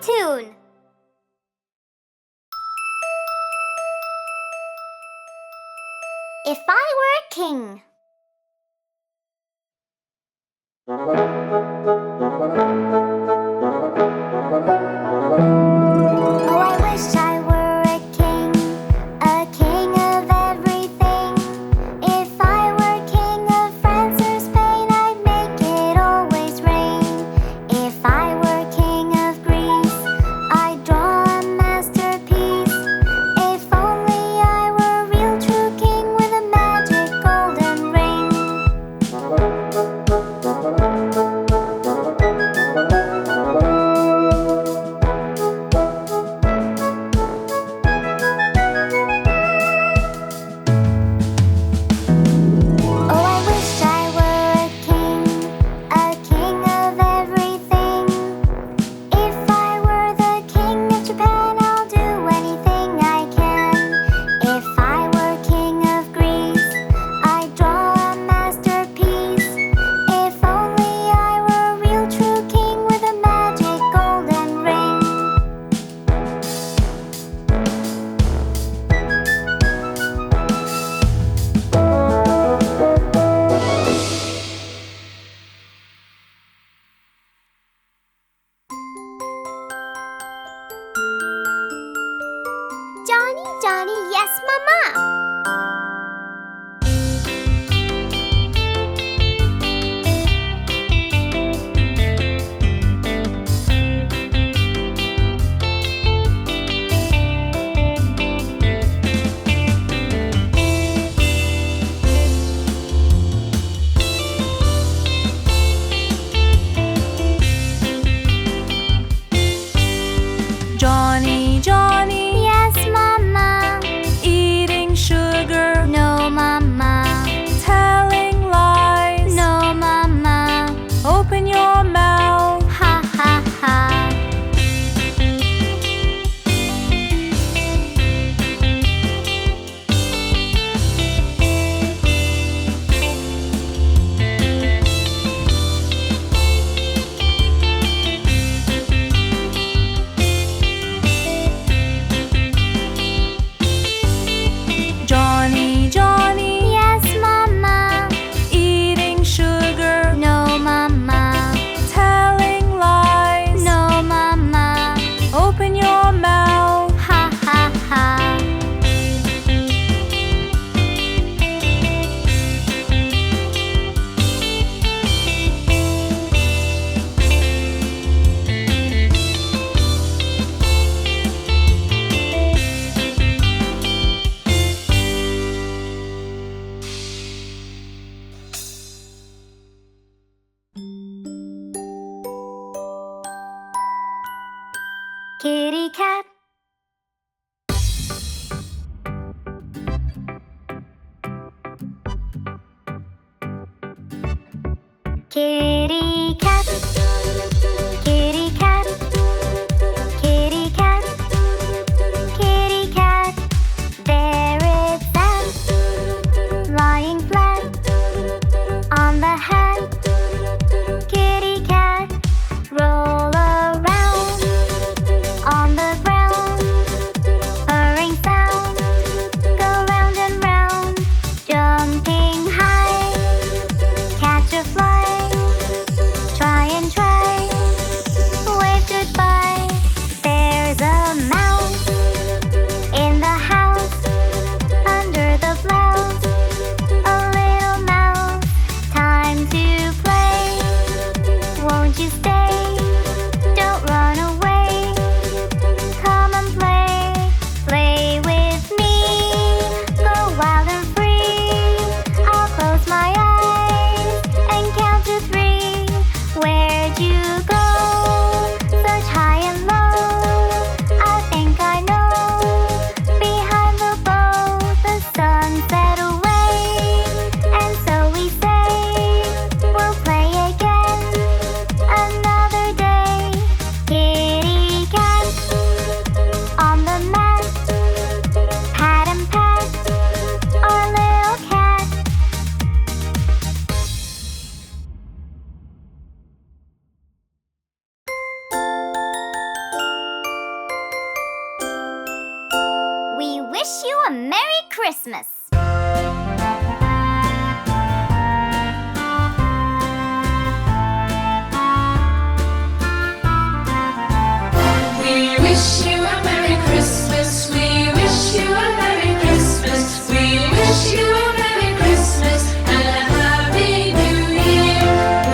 tune. If I were a king. Oh, I wish I were a king of everything. If I were king of France or Spain, I'd make it always rain. If I were king of Greece, I'd draw a masterpiece. If only I were a real true king with a magic golden ring. Oh, I wish I were a king of everything. If I were the king of Japan, I'll do anything I can. If I were king of Greece, I'd draw a masterpiece. If only I were a real true king with a magic golden ring. Johnny, Johnny, yes, Mama. Johnny, Johnny, Yes, Mama. eating sugar, No, Mama. telling lies. No, Mama. Open your mouth. Ha, ha, ha. Johnny, Johnny, Yes, Mama. eating sugar, No, Mama. telling lies. No, Mama. Open your mouth. Ha, ha, ha. Kitty cat. Kitty cat. Kitty cat. Kitty cat. Kitty cat. There it's at, lying flat on the hat. Kitty cat. Roll around on the ground, purring sound, go round and round, jumping high, catch a fly, try and wish you a Merry Christmas. We wish you a Merry Christmas. We wish you a Merry Christmas. We wish you a Merry Christmas and a Happy New Year.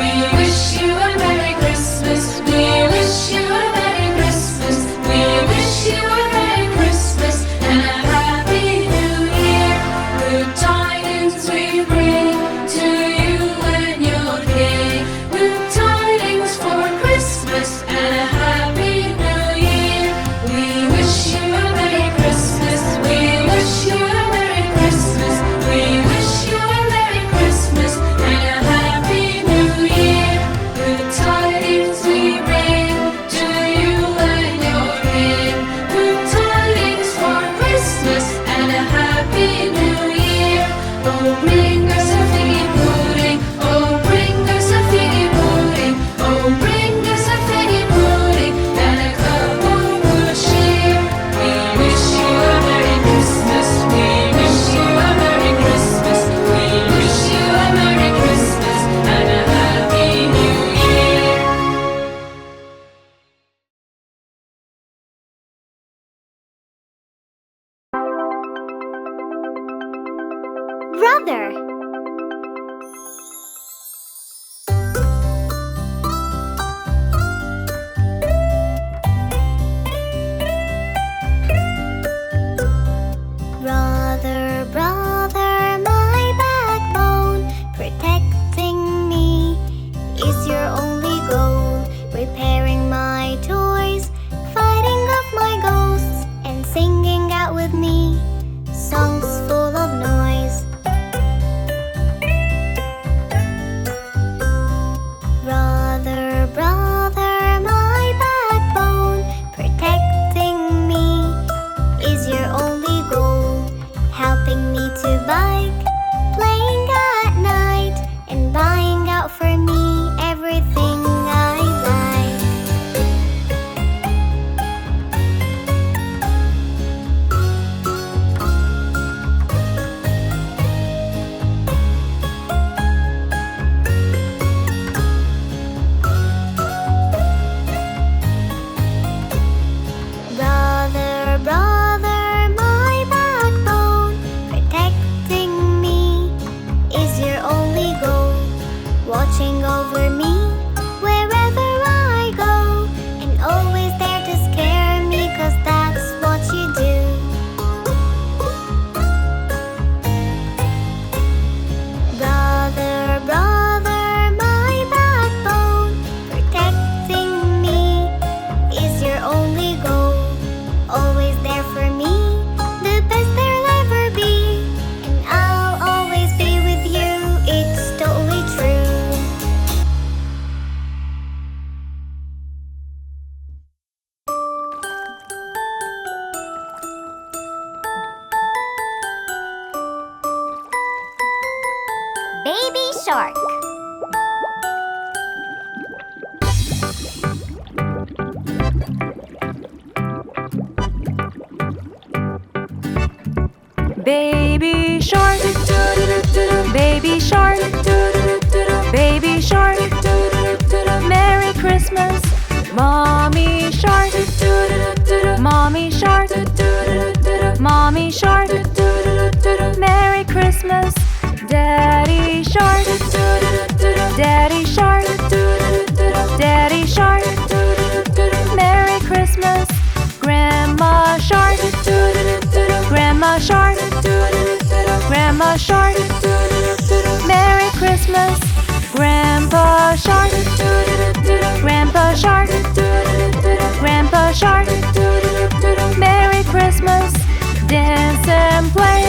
We wish you a Merry Christmas. We wish you a Merry Christmas. We wish you a Merry Christmas and a Happy New Year. Good tidings we bring to you and your King. Good tidings for Christmas and a Happy New Year. We wish you a Merry Christmas. We wish you a Merry Christmas. We wish you a Merry Christmas and a Happy New Year. Good tidings we bring to you and your King. Good tidings for Christmas and a Happy New Year. Oh, bring us a figgy pudding. Oh, bring us a figgy pudding. Oh, bring us a figgy pudding and a cup of good cheer. We wish you a Merry Christmas. We wish you a Merry Christmas. We wish you a Merry Christmas and a Happy New Year. Brother. Brother, brother, my backbone, protecting me is your only goal. Repairing my toys, fighting off my ghosts, and singing out with me songs full of noise. Brother, brother, my backbone, protecting me is your only goal. Helping me to bike, playing at night, and buying out for me everything I like. Brother, brother, my backbone, protecting me is your only goal. Watching over me wherever I go, and always there to scare me, 'cause that's what you do. Brother, brother, my backbone, protecting me is your only goal. Always there for me, the best there'll ever be, and I'll always be with you, it's totally true. Baby Shark. Baby shark, baby shark, baby shark, Merry Christmas. Mommy shark, mommy shark, mommy shark, Merry Christmas. Daddy shark, daddy shark, daddy shark, Merry Christmas. Grandma shark, grandma shark, grandma shark, Merry Christmas. Grandpa shark, grandpa shark, grandpa shark, Merry Christmas. Dance and play,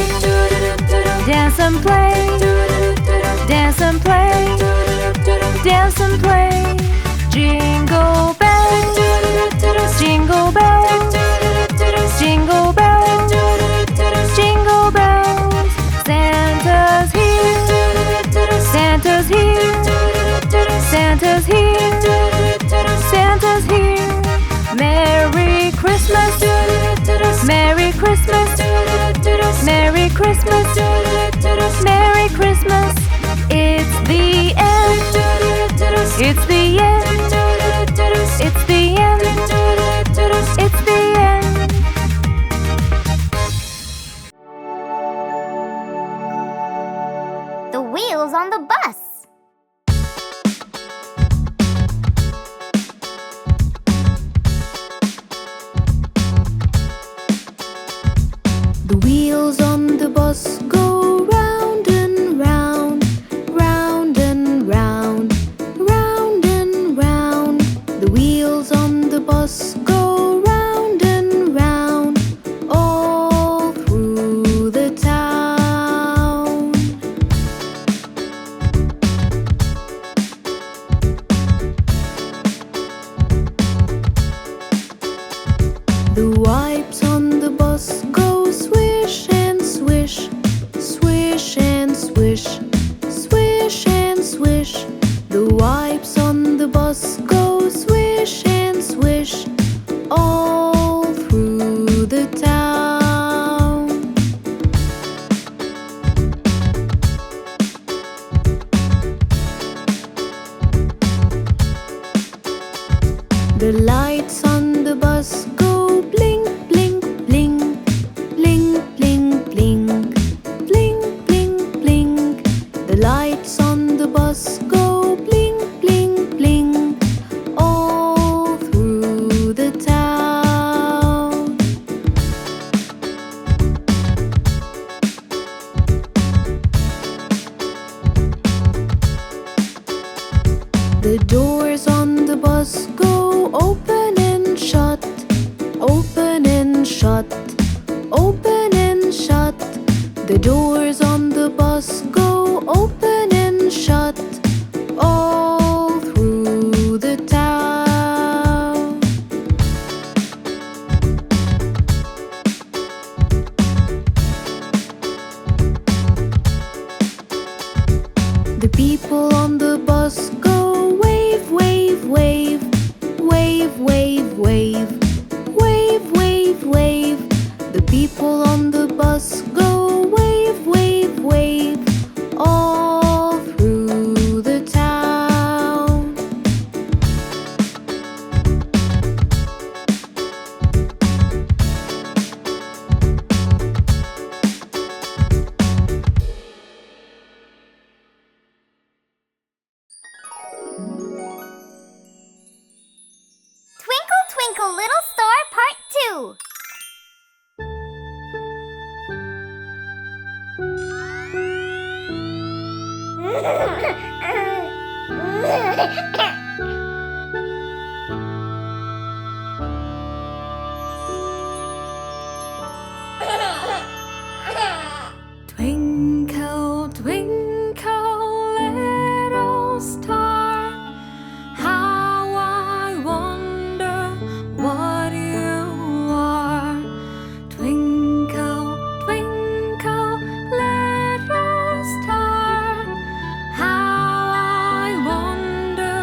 dance and play, dance and play, dance and play. Jingle bells, jingle bells, jingle bells, jingle bells. Santa's here, Santa's here, Santa's here, Santa's here. Merry Christmas, Merry Christmas, Christmas, Merry Christmas. It's the end. It's the end. It's the end. It's the end. The wheels on the bus. The wheels on the bus go round and round, round and round, round and round. The wheels on the bus go round and round, all through the town. The wipes on the bus go swish and swish, swish and swish, swish and swish. The wipes on the bus go swish and swish, all through the town. The lights on the bus go blink, blink, blink, blink, blink, blink, blink, blink, blink. The lights on the bus go blink, blink, blink, all through the town. The doors on the bus go open and shut, open and shut, open and shut. The doors on the bus go open and shut, all through the town. The people on the bus go wave, wave, wave, wave, wave, wave, wave, wave, wave. The people on the bus go wave, wave, wave, all through the town. Twinkle, twinkle, little star, part 2. Twinkle, twinkle, little star, how I wonder what you are. Twinkle, twinkle, little star, how I wonder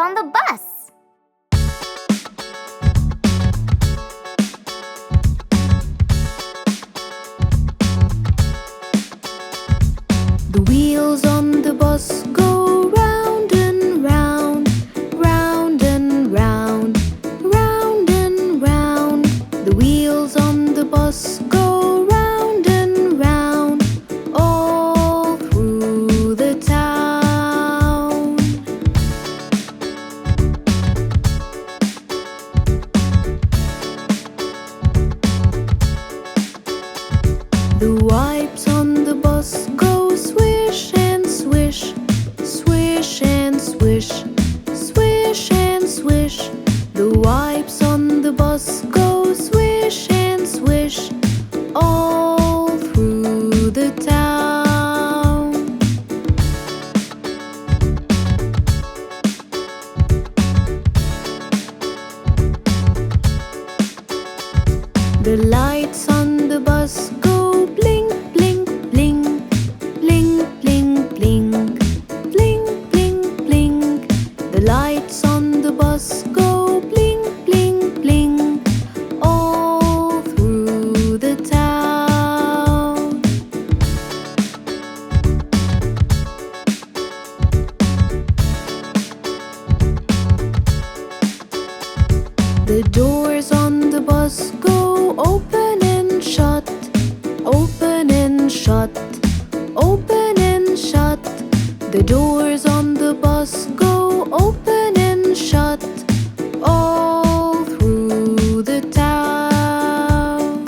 on the bus. The wheels on the bus go round and round, round and round, round and round. The wheels on the bus go round and round, all through the town. The wipes on the bus go swish and swish, swish and swish, swish and swish. The wipes on the bus go swish and swish, all through the town. The lights on the bus go blink, blink, blink, blink, blink, blink, blink, blink, blink. The lights on the bus go blink, blink, blink, all through the town. The doors on the bus go open and shut, open and shut, open and shut. The doors on the bus go open and shut, all through the town.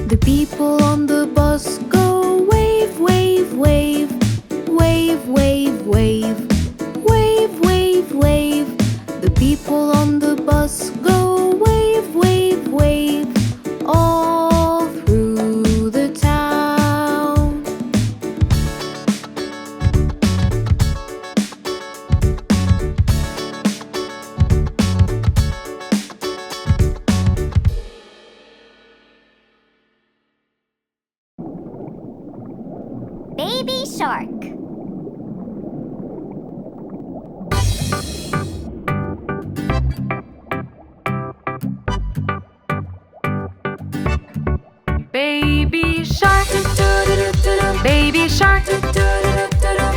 The people on the bus go wave, wave, wave, wave, wave, wave, wave, wave, wave. The people on the bus go wave, wave, wave, all through the town. Baby shark. Baby shark, baby shark,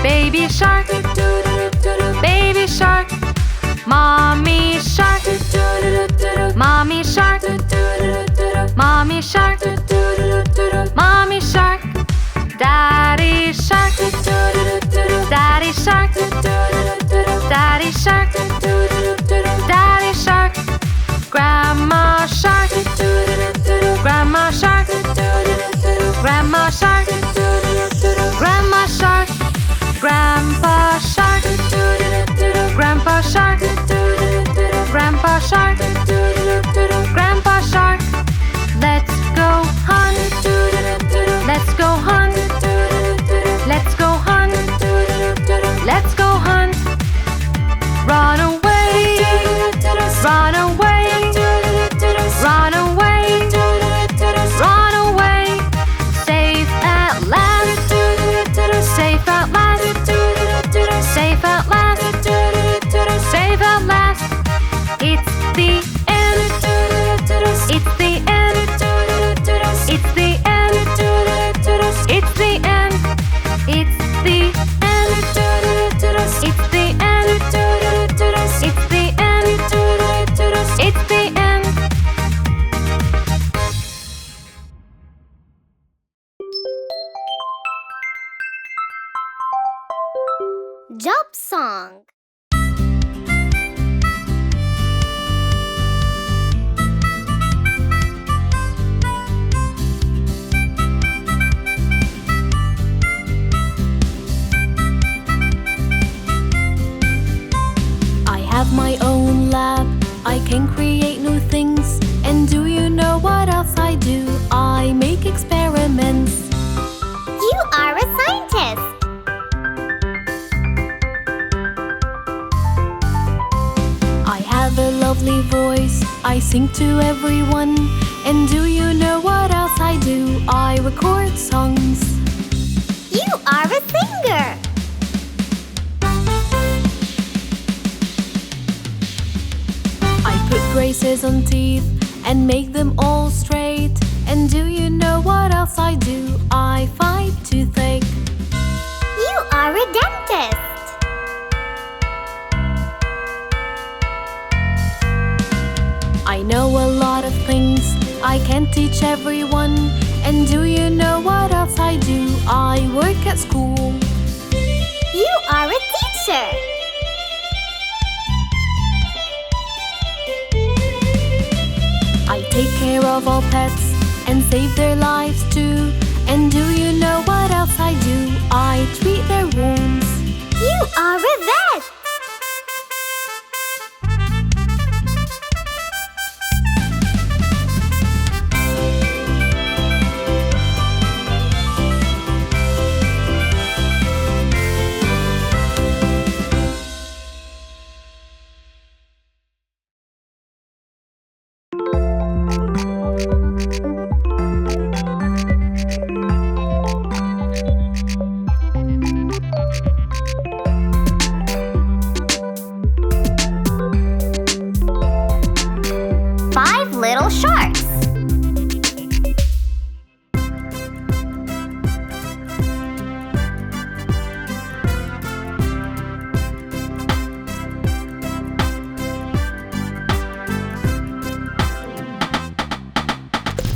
baby shark, baby shark. Mommy shark, mommy shark, mommy shark, mommy shark. Daddy shark, daddy shark, daddy shark, daddy shark. Grandma shark, grandma shark, grandma shark, grandma shark. Grandpa shark, grandpa shark, grandpa shark, grandpa shark. Let's go hunt, let's go hunt, let's go hunt, let's go hunt. Run away, run away, run away, run away. Safe at last, safe at last, safe at last, safe at last. It's the end, it's the end, it's the end, it's the end, it's the end, it's the end, it's the end, it's the end. Job song. I have my own lab, I can create new things. And do you know what else I do? I make experiments. You are a scientist. I have a lovely voice, I sing to everyone. And do you know what else I do? I record songs. You are a singer! I put braces on teeth and make them all straight. And do you know what else I do? I fight toothache. You are a dentist! I know a lot of things I can't teach everyone. And do you know what else I do? I work at school. You are a teacher! I take care of all pets and save their lives too. And do you know what else I do? I treat their wounds. You are a vet! Five little sharks.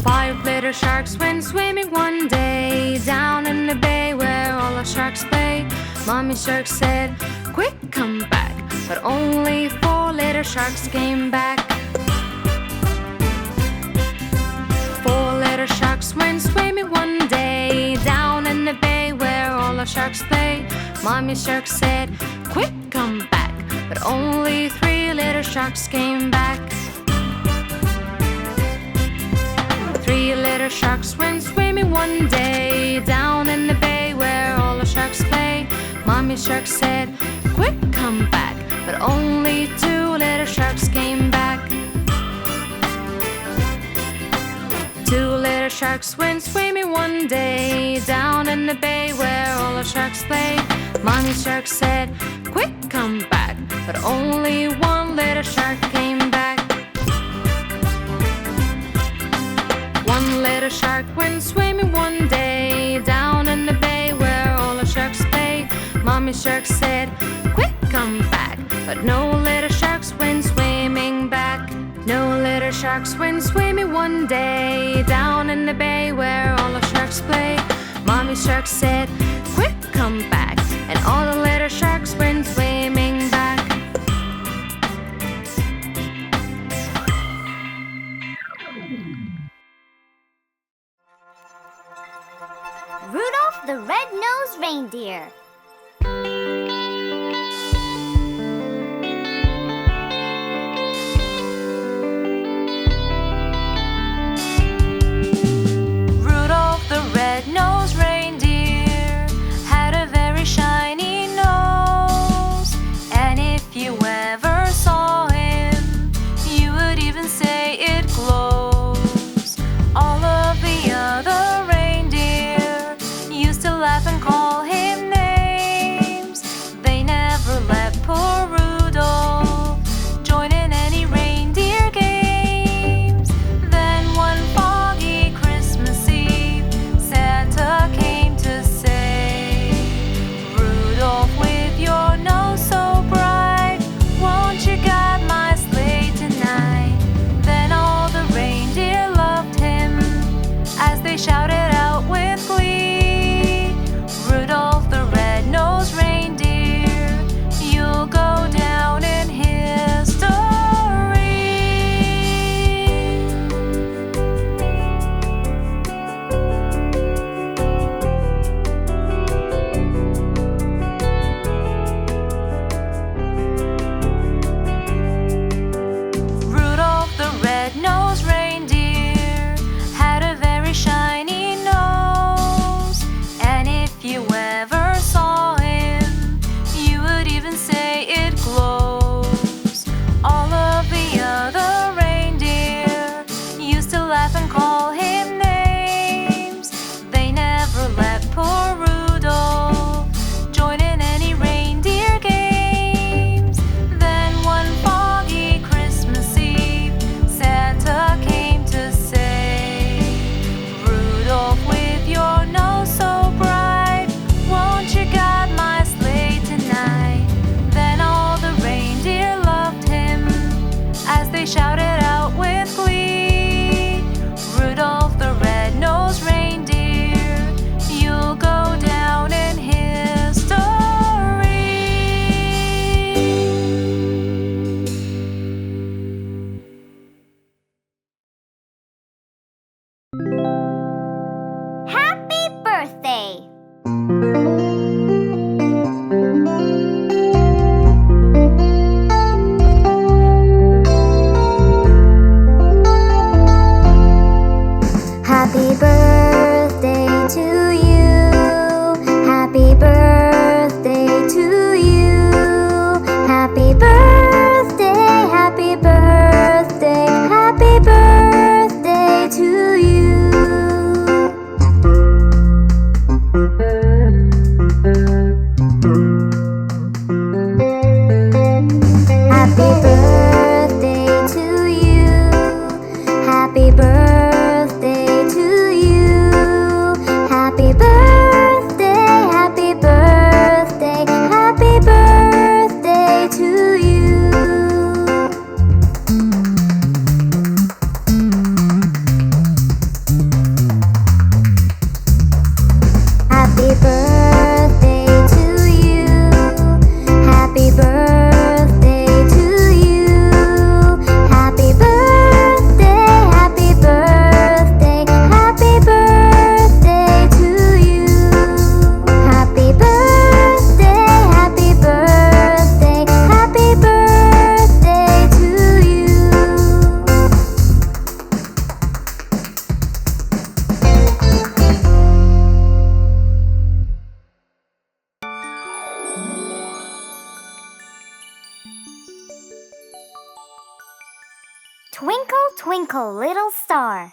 Five little sharks went swimming one day down in the bay where all the sharks play. Mommy shark said, "Quick, come back." But only four little sharks came back. Four little sharks went swimming one day down in the bay where all the sharks play. Mommy shark said, "Quick, come back." But only three little sharks came back. Three little sharks went swimming one day down in the bay where all the sharks play. Mommy shark said, "Quick, come back." But only two little sharks came back. Two little sharks went swimming one day down in the bay where all the sharks play. Mommy shark said, "Quick, come back." But only one little shark came back. One little shark went swimming one day down in the bay where all the sharks play. Mommy shark said, "Quick, come back." But no little sharks went swimming back. No little sharks went swimming one day down in the bay where all the sharks play. Mommy shark said, "Quick, come back." And all the little sharks went swimming back. Rudolph the Red-Nosed Reindeer. Rudolph the red-nosed reindeer had a very shiny nose. And if you ever saw him, you would even say it glows. All of the other reindeer used to laugh and call him names. Twinkle, twinkle, little star.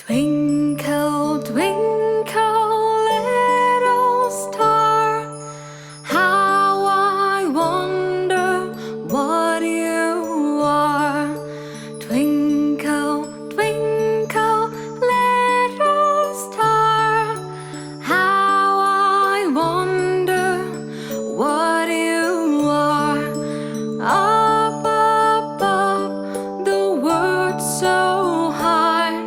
Twinkle, twinkle, little star, how I wonder what you are. Twinkle, twinkle, little star, how I wonder what you are. Up above, the world so high,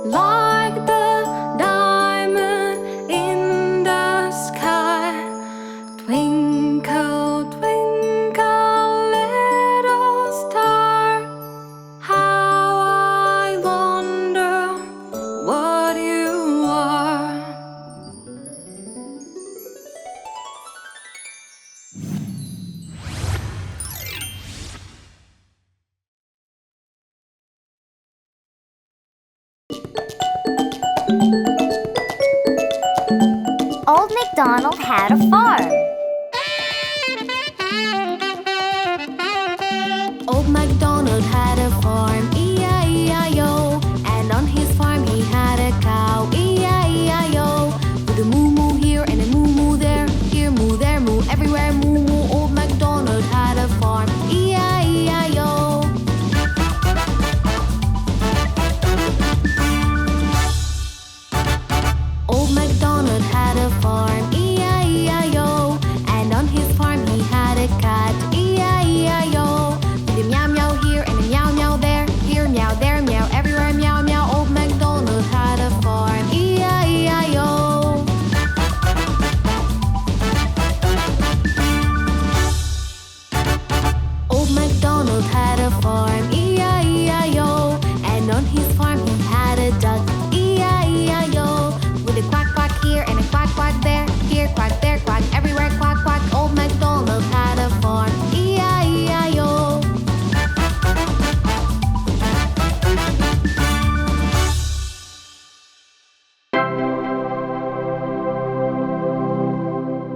like the diamond in the sky. Twinkle, twinkle, little star, how I wonder what you are. Old MacDonald had a farm. Old MacDonald had a farm, E-I-E-I-O. And on his farm he had a cow, E-I-E-I-O. With a moo-moo here and a moo-moo there, here moo, there moo, everywhere moo-moo. Old MacDonald had a farm, E-I-E-I-O. Old MacDonald had a farm, E-I-E-I-O. And on his farm he had a cat, E-I-E-I-O. With a meow meow here and a meow meow there, here meow, there meow, everywhere meow meow. Old MacDonald had a farm, E-I-E-I-O. Old MacDonald had a farm, E-I-E-I-O. And on his farm he had a duck, E-I-E-I-O. With a quack quack here and a quack quack there, here quack, there quack, everywhere quack quack. Old MacDonald had a farm, E-I-E-I-O.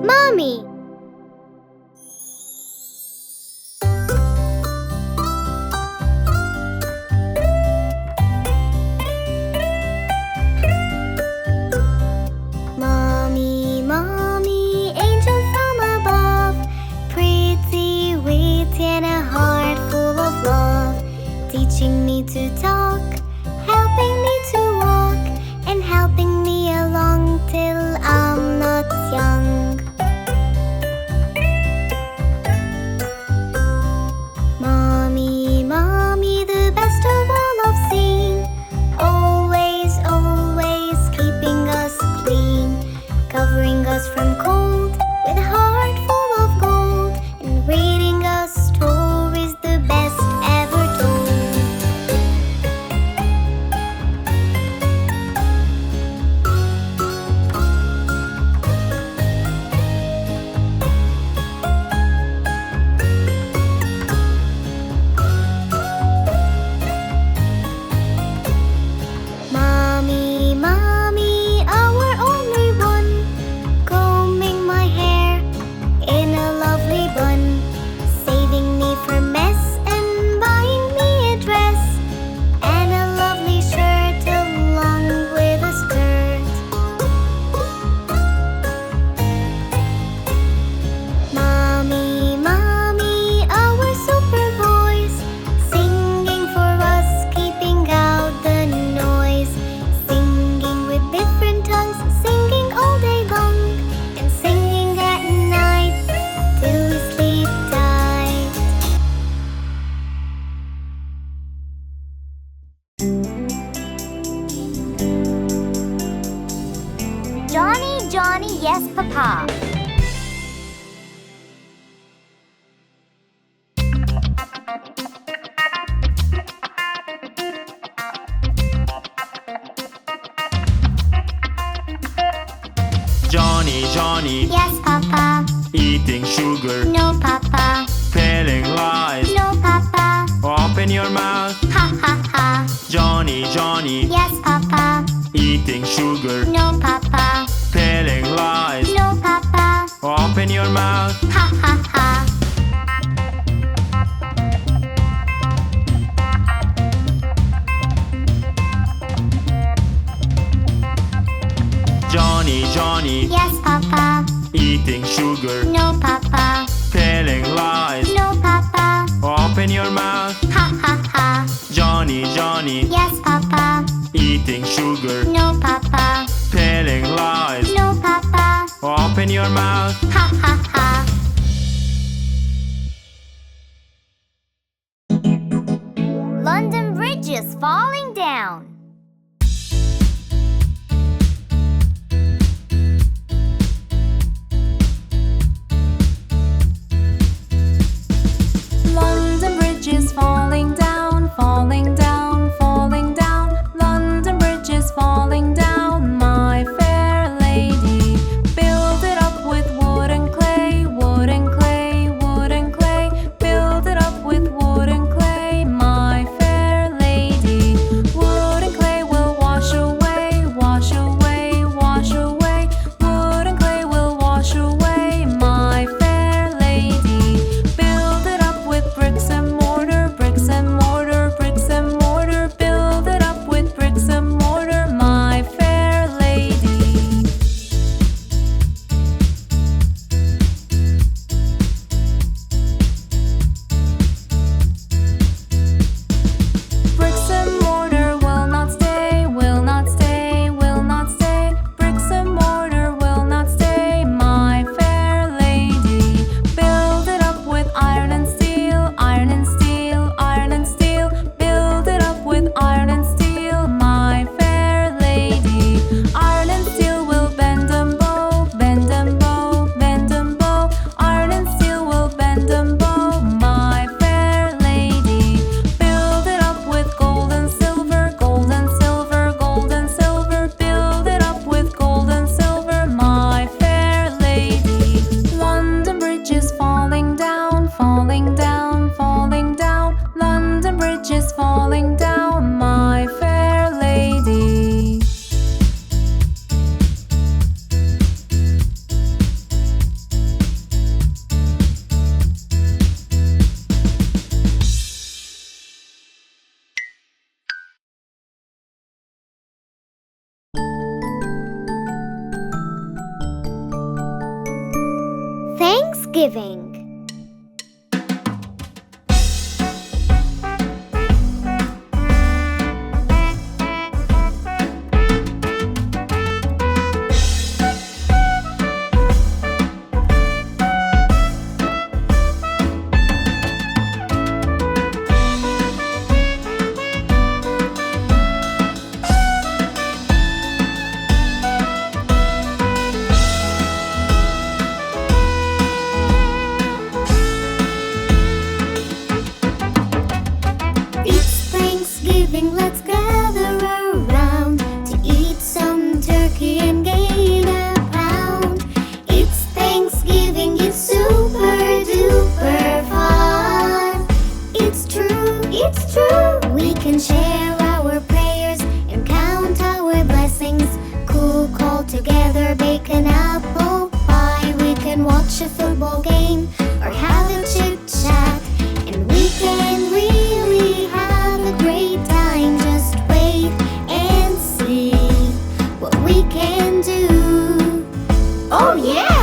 Mommy! Mommy, mommy, angel from above, pretty, witty, and a heart full of love, teaching me to talk, helping me to walk, and helping me along till I'm not young. Mommy, mommy, the best of all I've seen, always, always keeping us clean, covering us from cold with a heart full of gold, and reading us stories the best ever told. Mommy, mommy, our only one, combing my hair in a lovely bun, saving me from mess and buying me a dress and a lovely shirt along with a skirt. Mommy, mommy, our super voice, singing for us, keeping out the noise, singing with different tongues, singing all day long, and singing at night till we sleep tight. Johnny, Johnny, yes, Papa. Johnny, Johnny, Yes, Papa. eating sugar, No, Papa. feeling like Open your mouth. Ha ha ha. Johnny, Johnny, Yes, Papa. eating sugar, No, Papa. telling lies. No, Papa. Open your mouth. Ha ha ha. Johnny, Johnny, Yes, Papa. eating sugar, No, Papa. telling lies. No, Papa. Open your mouth. Ha ha ha. London Bridge is falling down. London Bridge is falling down, falling down, falling down. London Bridge is falling down, my fair lady. Build it up with wood and clay, wood and clay, wood and clay. Build it up with wood and clay, my fair lady. Wood and clay will wash away, wash away, wash away. Wood and clay will wash away, my fair lady. Build it up with bricks and mortar, bricks and mortar, bricks and mortar. Build it up with bricks and mortar, my fair lady. Bricks and mortar will not stay, will not stay, will not stay. Bricks and mortar will not stay, my fair lady. Build it up with iron and steel, iron and steel, iron and steel. Build it up with iron and steel, my fair lady. Iron and steel will bend and bow, bend and bow, bend and bow. Iron and steel will bend and bow, my fair lady. Build it up with gold and silver, gold and silver, gold and silver. Build it up with gold and silver, my fair lady. London Bridge is falling down, falling down, falling down. London Bridge is falling down, my fair lady. Thanksgiving. It's Thanksgiving, let's gather around to eat some turkey and gain a pound. It's Thanksgiving, it's super duper fun. It's true, we can share our prayers and count our blessings. Cook all together, bake an apple pie. We can watch a football game or have a chit chat, and we can really have a great time. Just wait and see what we can do. Oh yeah!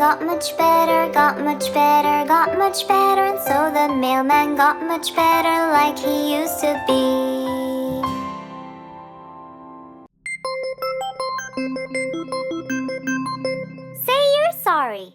got much better, got much better, got much better. And so the mailman got much better like he used to be. Say you're sorry.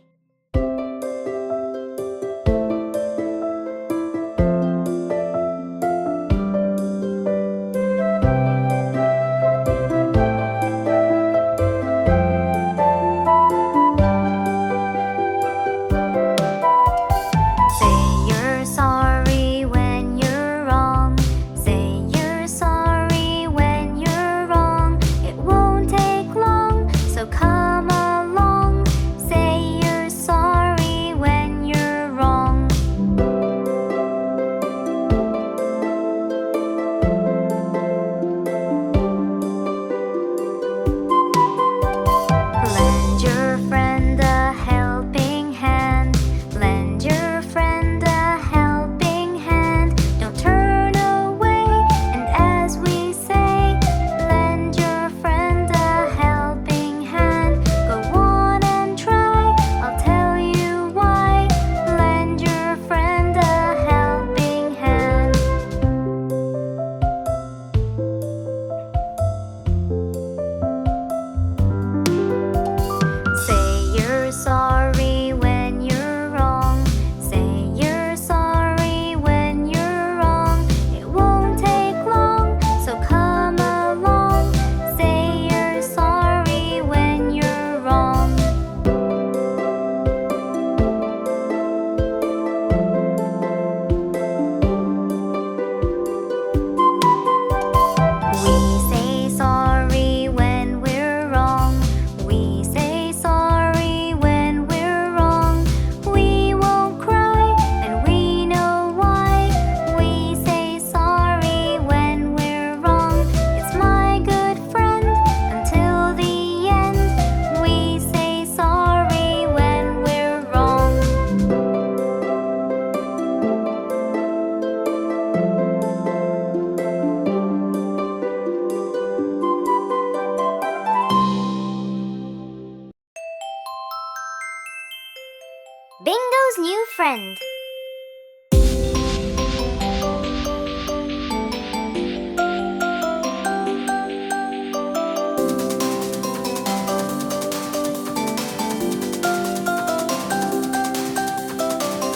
Bingo's new friend.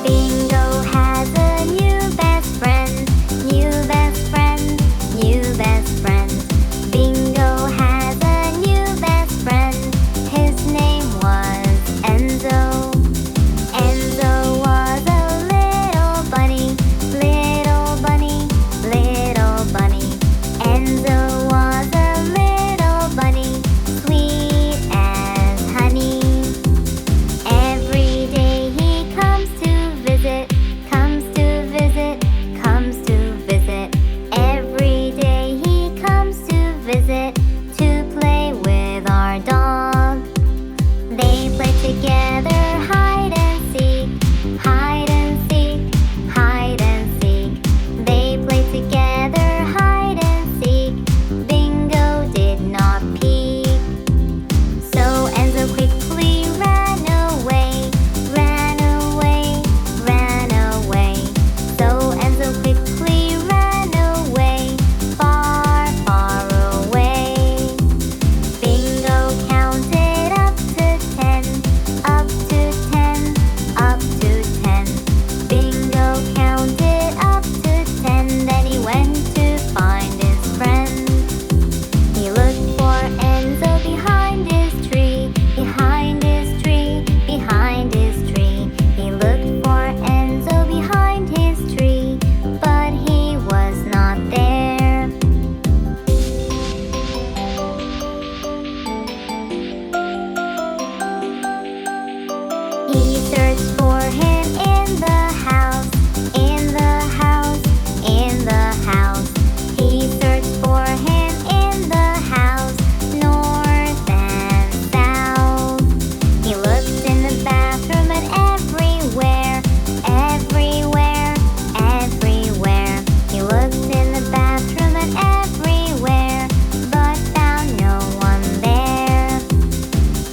Bingo has a new best friend, new best friend, new best friend. Bingo has a new best friend. His name was Enzo. Enzo was a little bunny, little bunny, little bunny. Enzo was a little bunny, sweet as honey. Every day he comes to visit, comes to visit, comes to visit. Every day he comes to visit to play with our dog. They play together hide and seek, hide and seek, hide and seek. They play together hide and seek. Bingo did not peek. So Enzo quickly ran away, ran away, ran away. So Enzo quickly ran away, far, far away. Bingo counted up to 10, up to 10, up to 10. Bingo counted up to 10, then he went to find his friend. He looked for Enzo behind his tree, behind his tree, behind his tree. He looked for Enzo behind his tree, but he was not there. He searched for him in the house, in the house, in the house. He searched for him in the house, north and south. He looked in the bathroom and everywhere, everywhere, everywhere. He looked in the bathroom and everywhere, but found no one there.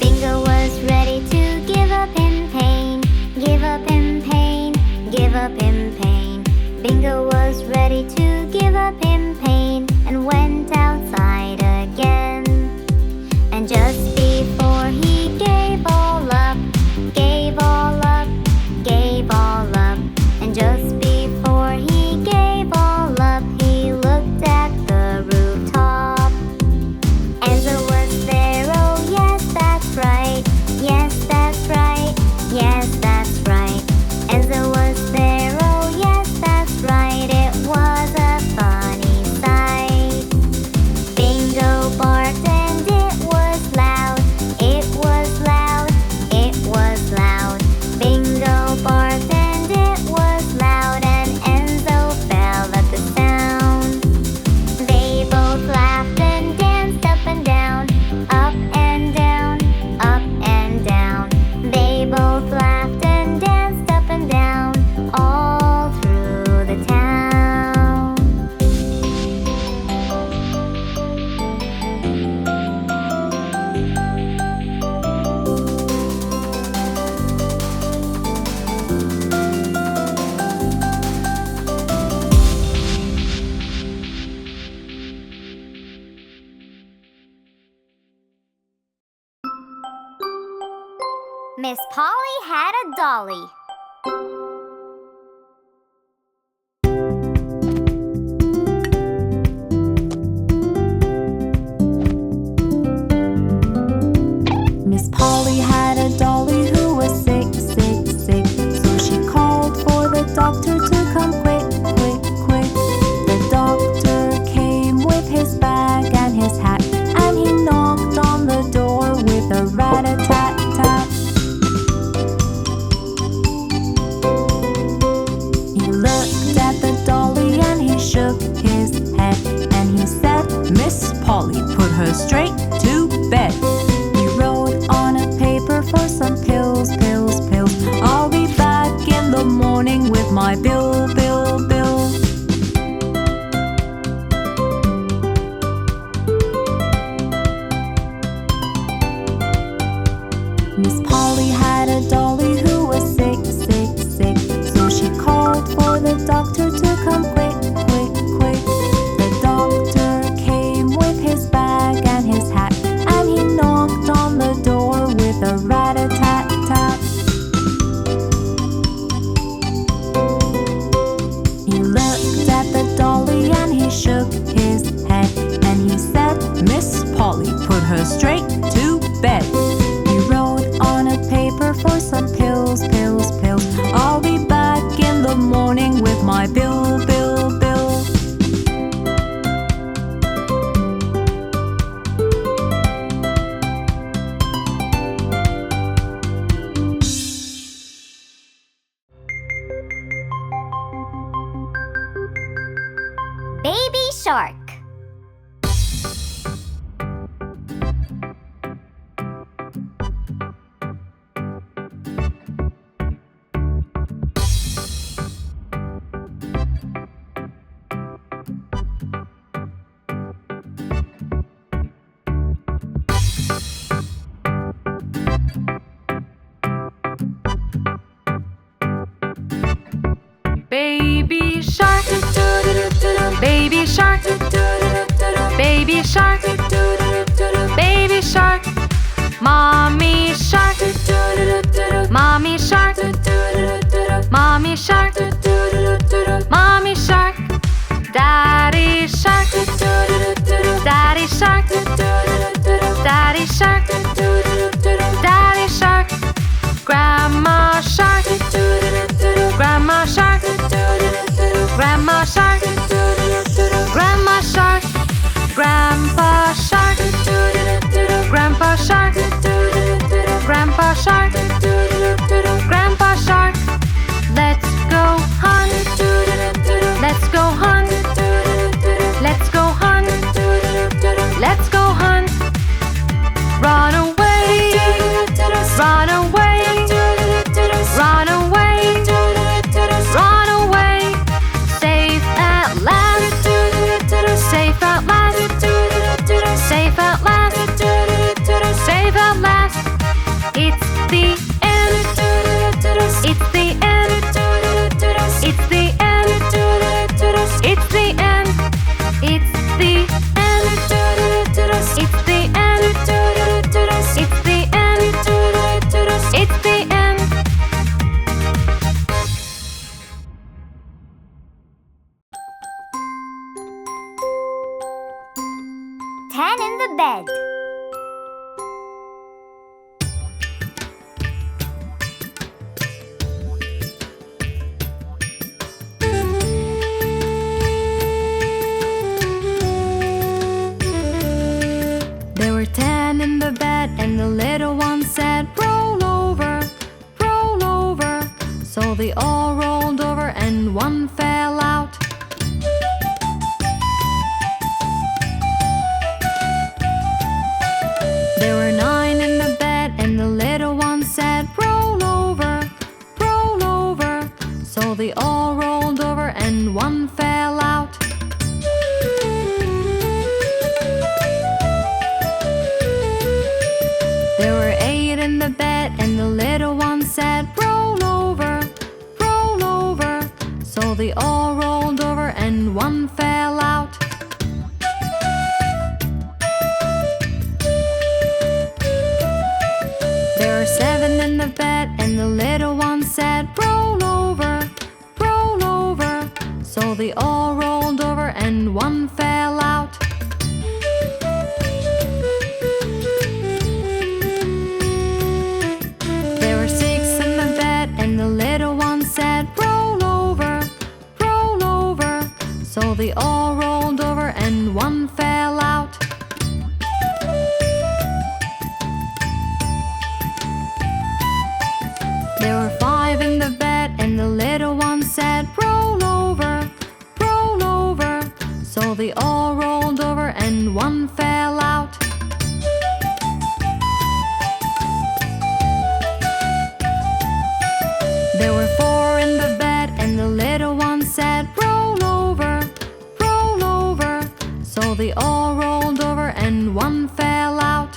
Bingo was ready to give up in Polly had a dolly. Miss Polly had a dolly who was sick, sick, sick. So she called for the doctor to come quick, quick, quick. The doctor came with his bag and his hat, and he knocked on the door with a rat-a-tat-tat. He looked at the dolly and he shook his head, and he said, "Miss Polly, put her straight to bed." He wrote on a paper for some pills, pills, pills. "I'll be back in the morning with my bill, bill, bill." Miss Polly had a dolly who was sick, sick, sick. So she called for the doctor to come quick, quick, quick. The doctor came with his bag and his hat, and he knocked on the door with a rat-a-tat-tat. He looked at the dolly and he shook his head, and he said, "Miss Polly, put her straight to bed." He wrote on a paper for some pills, pills, pills. "I'll be back in the morning with my bill, bill, bill." Baby Shark. Baby shark, baby shark, baby shark, baby shark, mommy shark, mommy shark, mommy shark, mommy shark, daddy shark, daddy shark, daddy shark, daddy shark, grandma shark, grandma shark, grandma shark, grandma shark, grandpa shark, grandpa shark, grandpa shark, grandpa shark. Let's go hunt, let's go hunt, let's go hunt, let's go hunt. Run away, run away, run away, run away. Safe at last, safe at last, safe at last, safe at last. It's the end, it's the end, it's the end, it's the end, it's the end, it's the end, it's the end, it's the end. Ten in the bed. There were 10 in the bed, and the little one said, "Roll over, roll over." So they all rolled over, and one fell out. There were 9 in the bed, and the little one said, "Roll over, roll over." So they all rolled over, and one fell out. There were 8 in the bed, and the little one said, "Roll over, roll over." So they all rolled over, and one fell out. There were 7 in the bed, So they all rolled over and one fell out. There were 5 in the bed and the little one said, roll over, roll over. So they all rolled over and one fell out. There were 4 in the bed and the little one said, roll over, roll over. So they all rolled over and one fell out.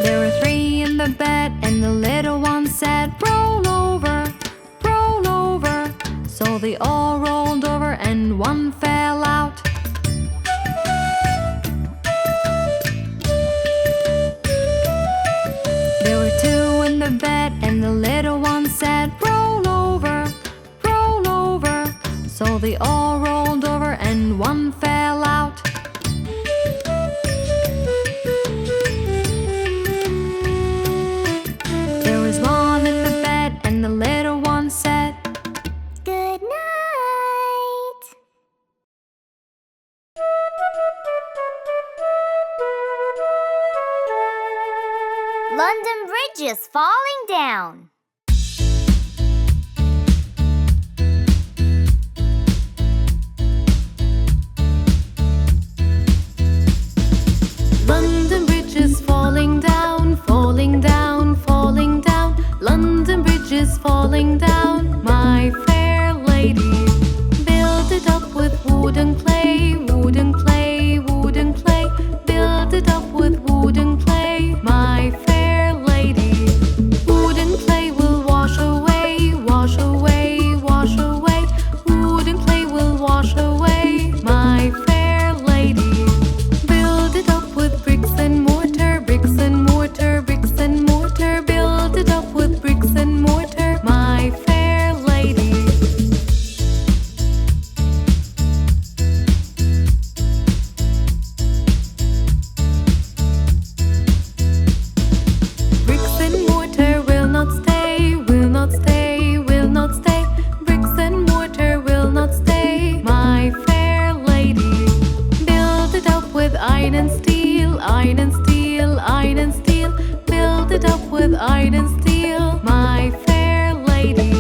There were 3 in the bed and the little one said, roll over, roll over. So they all rolled over and one fell out. There were 2 in the bed and the little one said, roll over, roll over. So they all rolled over and one fell out. There was 1 in the bed and the little one said, Good night. London Bridge is falling down. London Bridge is falling down, falling down, falling down. London Bridge is falling down, my fair lady. Build it up with wooden clay, wooden clay, wooden clay. Build it up with wooden clay, my fair lady. Wooden clay will wash away, wash away, wash away. Wooden clay will wash away, my fair lady. Build it up with bricks and mortar, bricks and mortar, bricks and mortar. Build it up with bricks and mortar, my fair lady. Bricks and mortar will not stay, will not stay, will not stay. Bricks and mortar will not stay, my fair lady. Build it up with iron and steel, iron and steel, iron and steel. Build it up with iron and steel, my fair lady.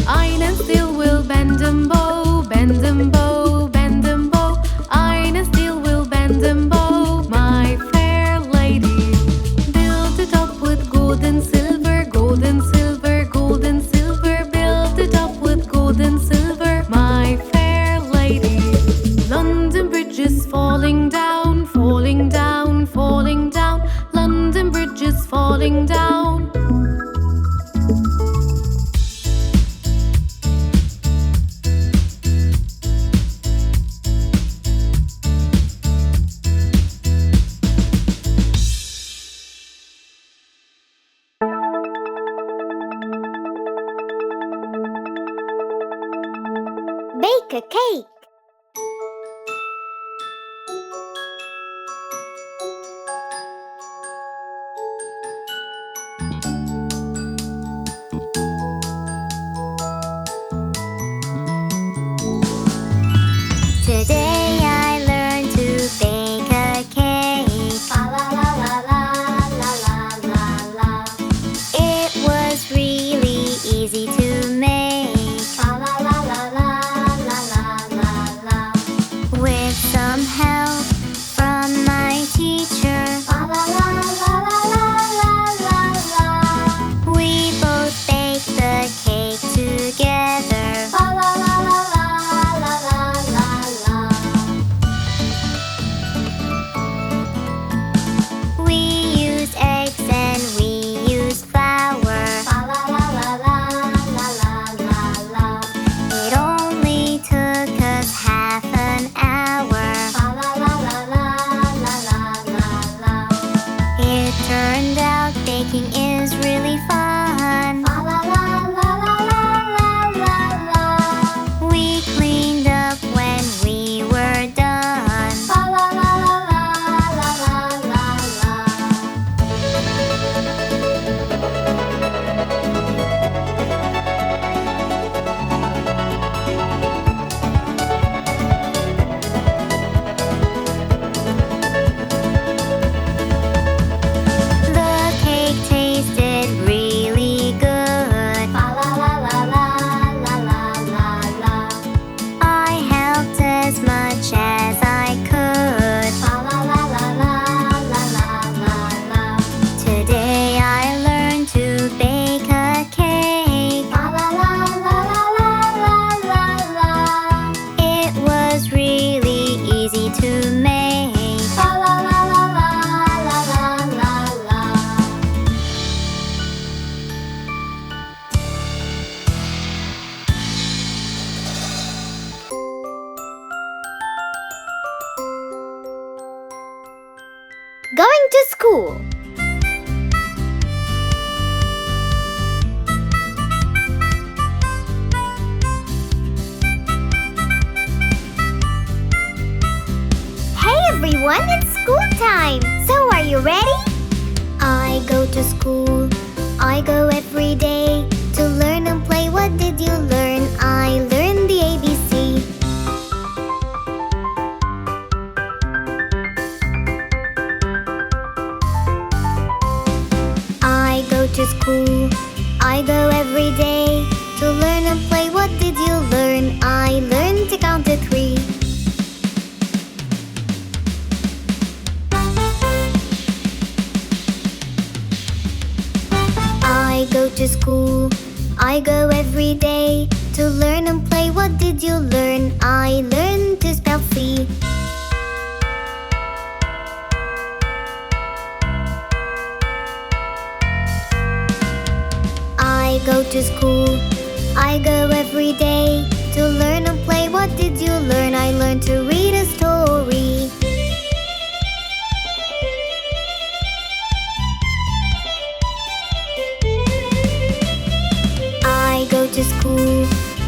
Iron and steel will bend and bow, bend and bow, bend and bow. Iron and steel will bend and bow, my fair lady. Build it up with gold and silver, gold and silver, gold and silver. Build it up with gold and silver, my fair lady. London Bridge is falling down, falling down, falling down. London Bridge is falling down. Bake a cake. Today I learned to bake a cake. La la la la la la la la. It was really easy to make. La la la la la la la la. With some help from my teacher. La la la la la la la la. We both baked the cake together. La la la la la la la la. We used eggs and we used flour. La la la la la la la la. It only took us half an hour. La la la la la la la la. It turned out baking is really fun. La la la la la la la la. We cleaned up when we were done. La la la la la la la la. Going to school. Hey everyone, it's school time! So are you ready? I go to school. I go every day to learn and play. What did you learn? I learned the ABC. I go to school. I go every day to learn and play. What did you learn? I learned to count to 3. I go to school. I go every day to learn and play. What did you learn? I learned to spell C. I go to school. I go every day to learn and play. What did you learn? I learned to read a story. I go to school.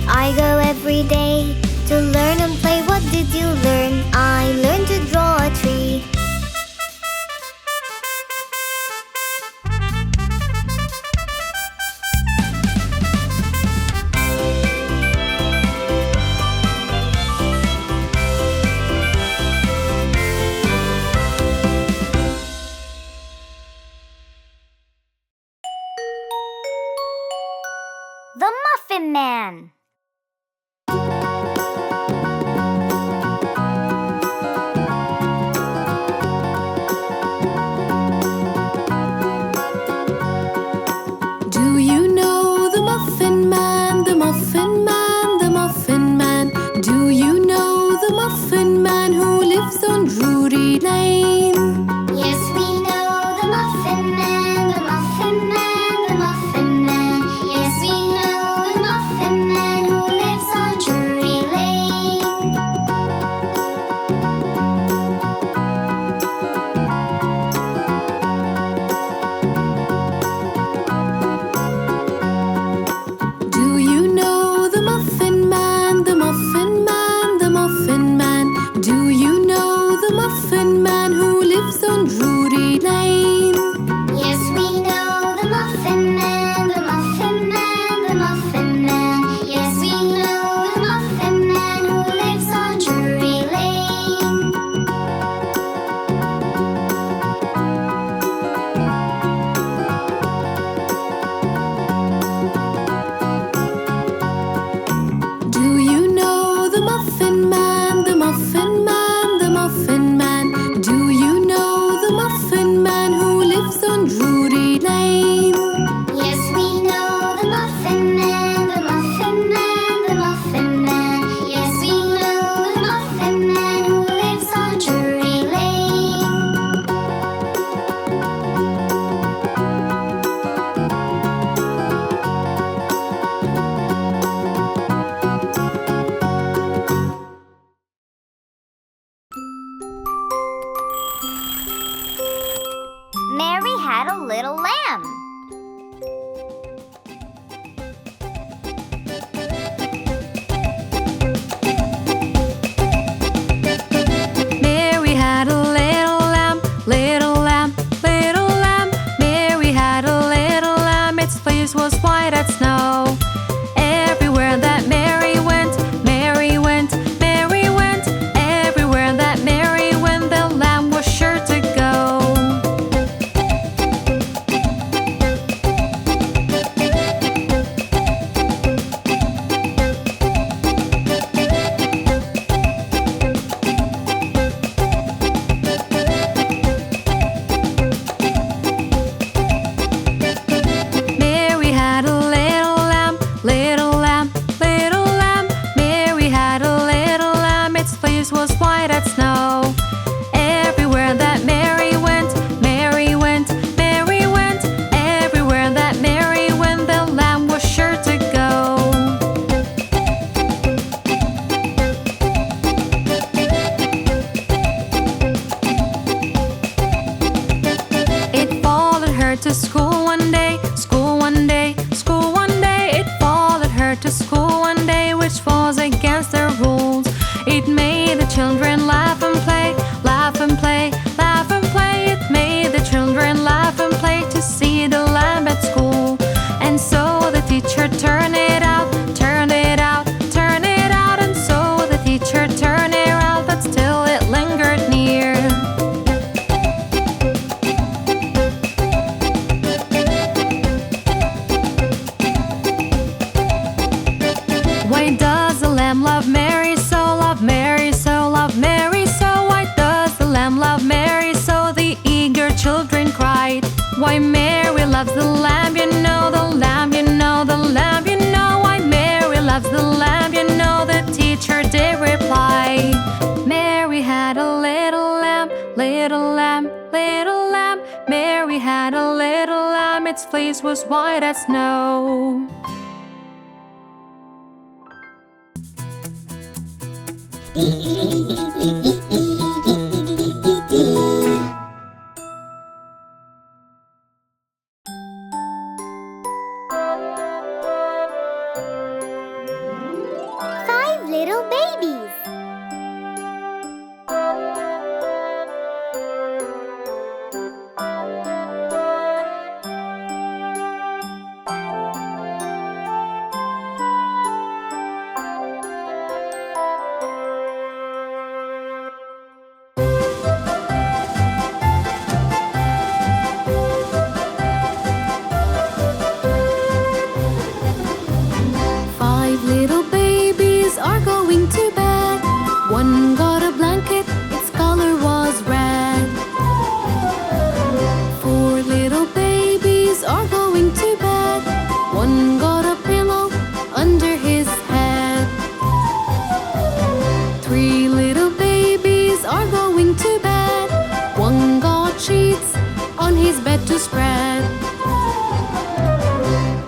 I go every day to learn and play. What did you learn? I learned to draw a tree. The Muffin Man. Do you know the Muffin Man, the Muffin Man, the Muffin Man? Do you know the Muffin Man who lives on Drury Lane? Yes, we know the Muffin Man, the Muffin Man, the Muffin Man. Yes, we know the Muffin Man who lives on Drury Lane. Do you know the Muffin Man, the Muffin Man, the Muffin Man? Do you know the Muffin Man who lives on Drury Lane? Yes, we know the Muffin Man, the Muffin Man, the Muffin Man. Yes, we know the Muffin Man who lives on Drury Lane. Do you know the Muffin Man, the Muffin Man, the Muffin Man? Do you know the Muffin Man who lives on Drury Lane? Yes, we know the Muffin Man, the Muffin Man, the Muffin Man. Yes, we know the Muffin Man who lives on Drury Lane. Mary had a little lamb. Mary had a little lamb, little lamb, little lamb. Mary had a little lamb, its fleece was white as snow. Everywhere that Mary went, Mary went, Mary went. Everywhere that Mary went, the lamb was sure to go. to school one day, school one day, school one day. It followed her to school one day, which was against their rules. It made the children laugh and play, laugh and play, laugh and play. It made the children laugh and play to see the lamb at school. And so the teacher turned it out, turned it out, turned it out. And so the teacher turned it out, but still it lingered near. Why does the lamb love Mary so, love Mary so, love Mary so? Why does the lamb love Mary so? The eager children cried. Why Mary loves the lamb, you know, the lamb, you know, the lamb, you know. Why Mary loves the lamb, you know, the teacher did reply. Mary had a little lamb, little lamb, little lamb. Mary had a little lamb, its fleece was white as snow. Five little babies. Five little babies are going to bed. One got a blanket, its color was red. Four little babies are going to bed. One got a pillow under his head. Three little babies are going to bed. One got sheets on his bed to spread.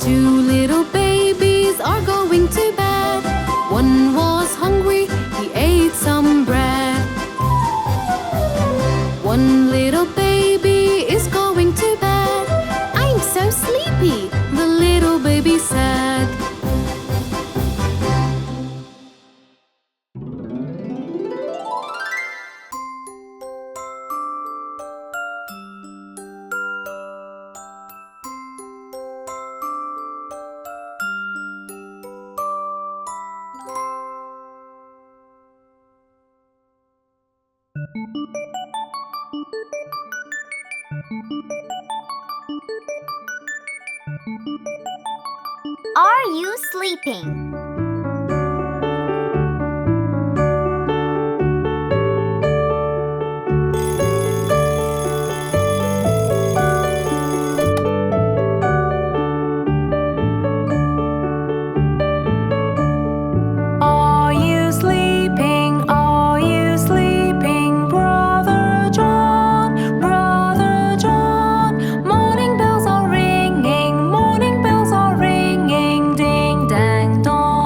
Two little babies are going to bed. One was hungry, he ate some bread. One little baby is going to bed. I'm so sleepy, the little baby said. Are you sleeping? Are you sleeping? Are you sleeping, Brother John? Brother John, morning bells are ringing, morning bells are ringing, ding dang dong.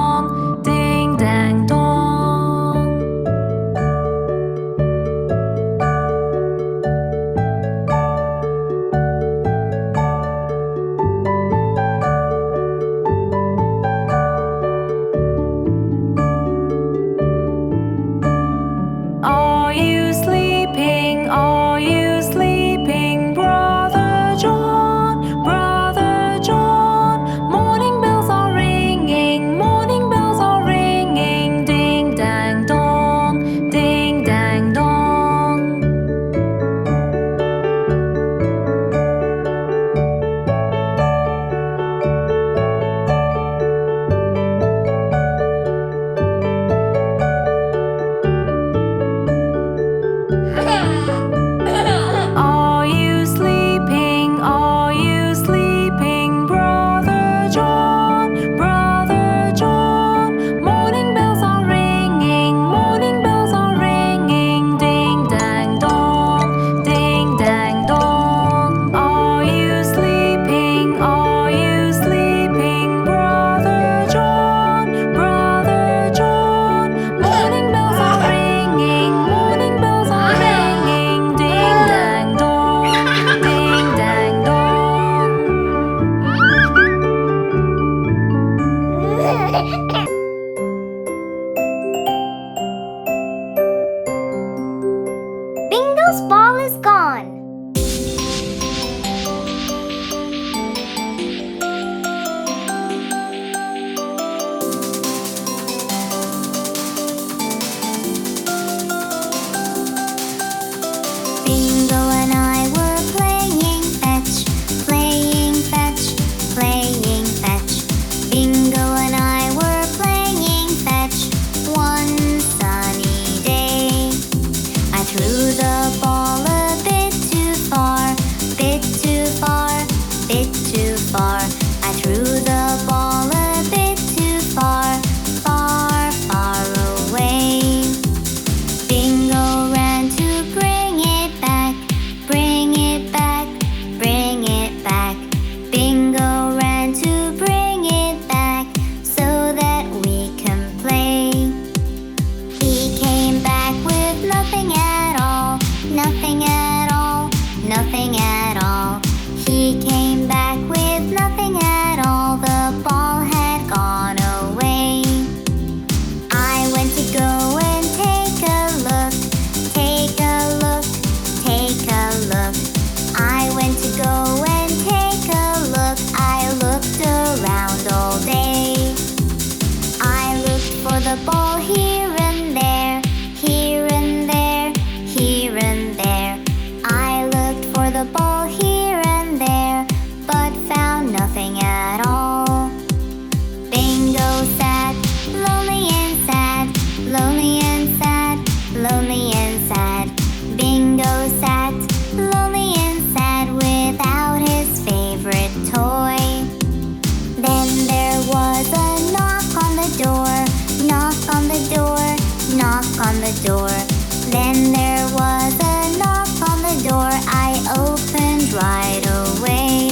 right away.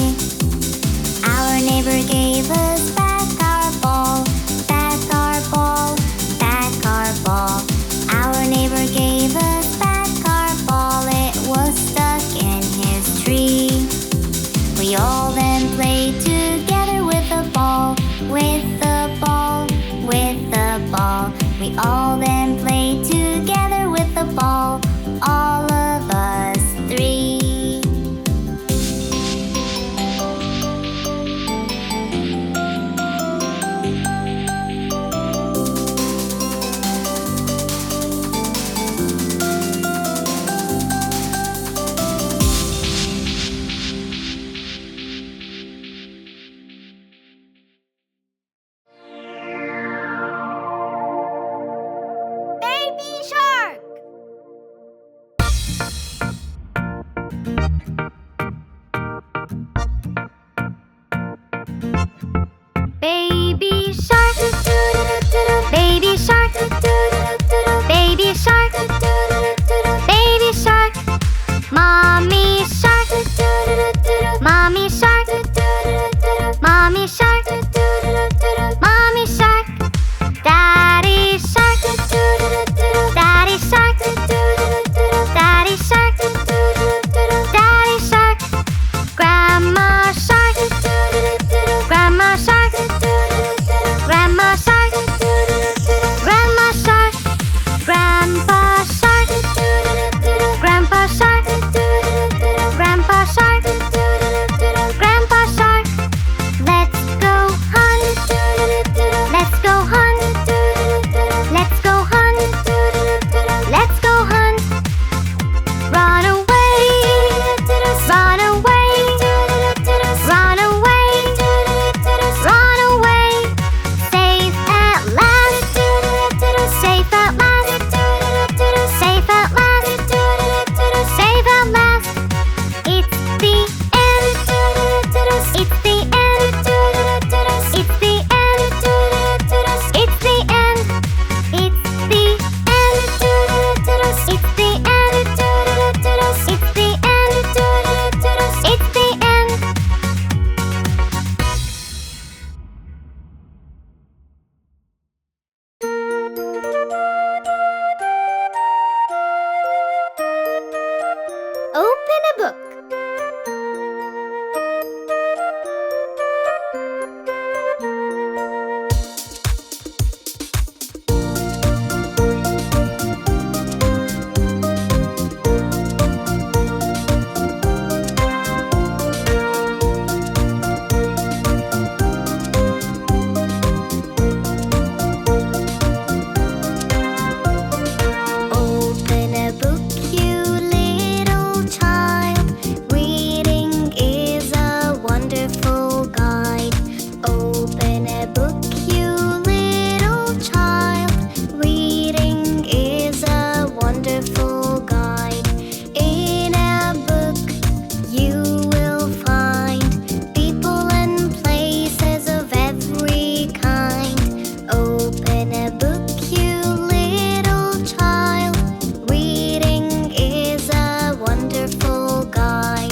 Our neighbor gave us back our ball, back our ball, back our ball. Our neighbor gave us back our ball. It was stuck in his tree. We all then played together with the ball, with the ball, with the ball. We all then played together with the ball, all of us three. Baby shark! Baby shark, baby shark, baby shark, baby shark, mommy shark, mommy shark, mommy shark, mommy shark, daddy shark, daddy shark, daddy shark, daddy shark, grandma shark, grandma shark, grandma shark, grandma shark, grandpa shark, grandpa shark, grandpa shark, grandpa shark. Let's go hunt, let's go hunt, let's go hunt, let's go hunt. Run away, run away, run away, run away. Safe at last, safe at last, safe at last, safe at last. It's the end, it's the end, it's the end, it's the end, it's the end, it's the end, it's the end, it's the end. Open a book. Open a book, you little child. Reading is a wonderful guide. Open a book, you little child. Reading is a wonderful guide. In a book, you will find people and places of every kind. Open a book, you little child. Reading is a wonderful guide.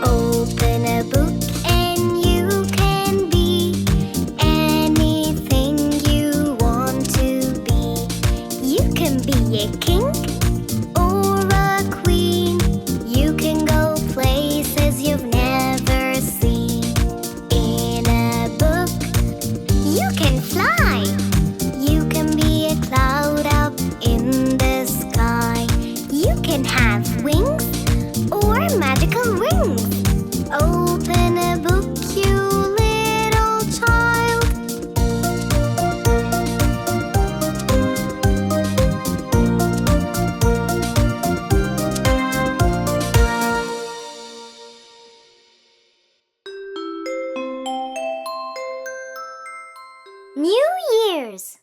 Open a book and you can be anything you want to be. You can be a king or a queen. You can go places you've never seen. In a book, you can fly. You can be a cloud up in the sky. You can have wings or magical rings. Open a book, you little child. New Year's.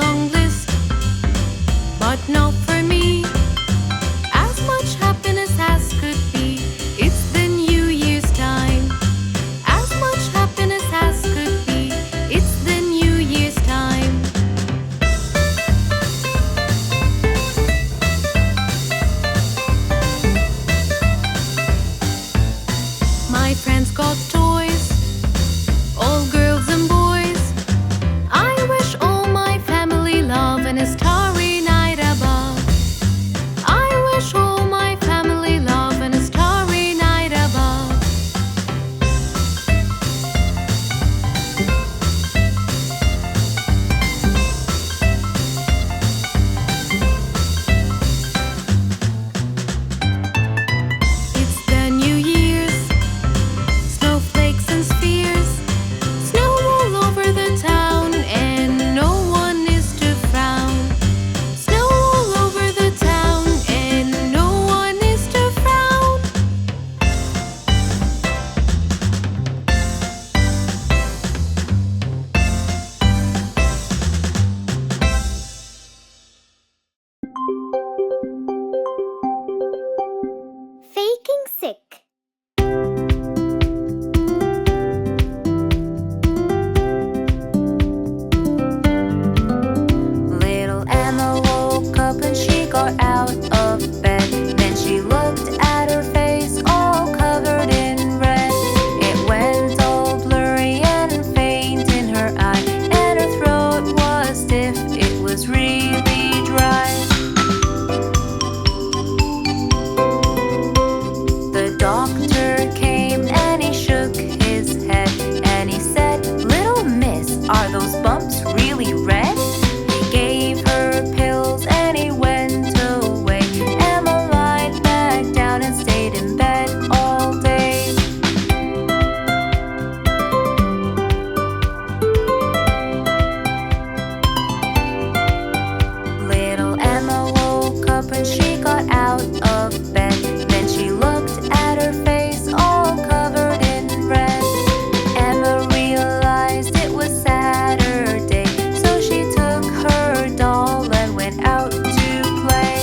long list, but not for me. As much happiness as could be, it's the New Year's time. As much happiness as could be, it's the New Year's time. My friends got toys, all girls and boys. I wish all my family love and a starry night above. I wish all my family love and a starry night above. It's the New Year's, snowflakes and spheres, snow all over the town, and no one is to frown. Snow all over the town, and no one is to frown. Faking sick. Little Emma woke up and she got out of bed. Then she looked at her face all covered in red. It went all blurry and faint in her eye, and her throat was stiff, it was really dry. The doctor came and he shook his head, and he said, "Little miss, are those bumps really red?" He gave her pills and he went away. Emma lied back down and stayed in bed all day. Little Emma woke up and she got out of bed. Then she looked at her face all covered in red. Emma realized it was Saturday, so she took her doll and went out to play.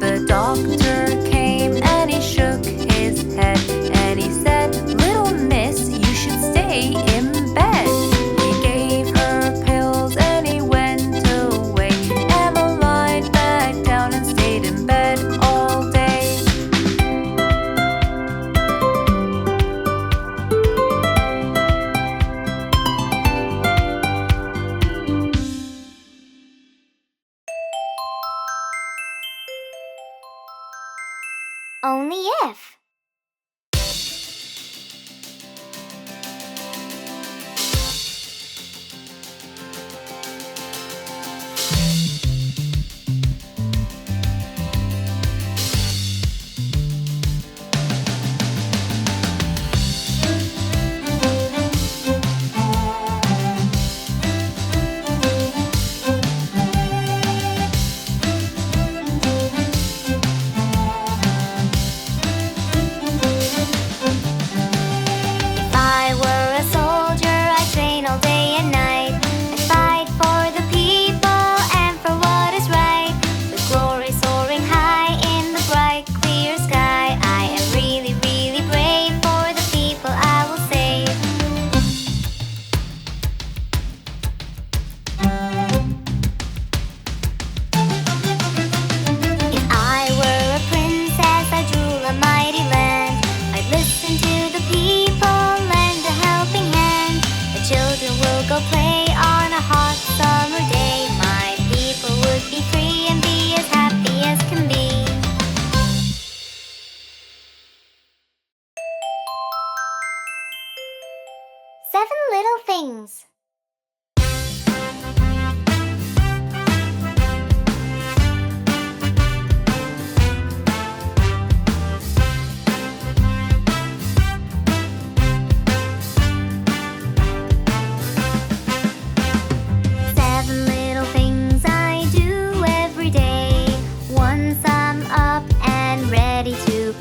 The doctor came and he shook his head, and he said, "Little miss, you should stay in bed." He gave her pills and he went away. Emma lied back down and stayed in bed all day. Only if. If I were a soldier, I'd train all day and night. I'd fight for the people and for what is right. With glory soaring high in the bright, clear sky. I am really, really brave for the people I will save. If I were a princess, I'd rule a mighty land. I'd listen to the people, lend a helping hand. The children will go play on a hot summer day. My people would be free and be as happy as can be. 7 little things.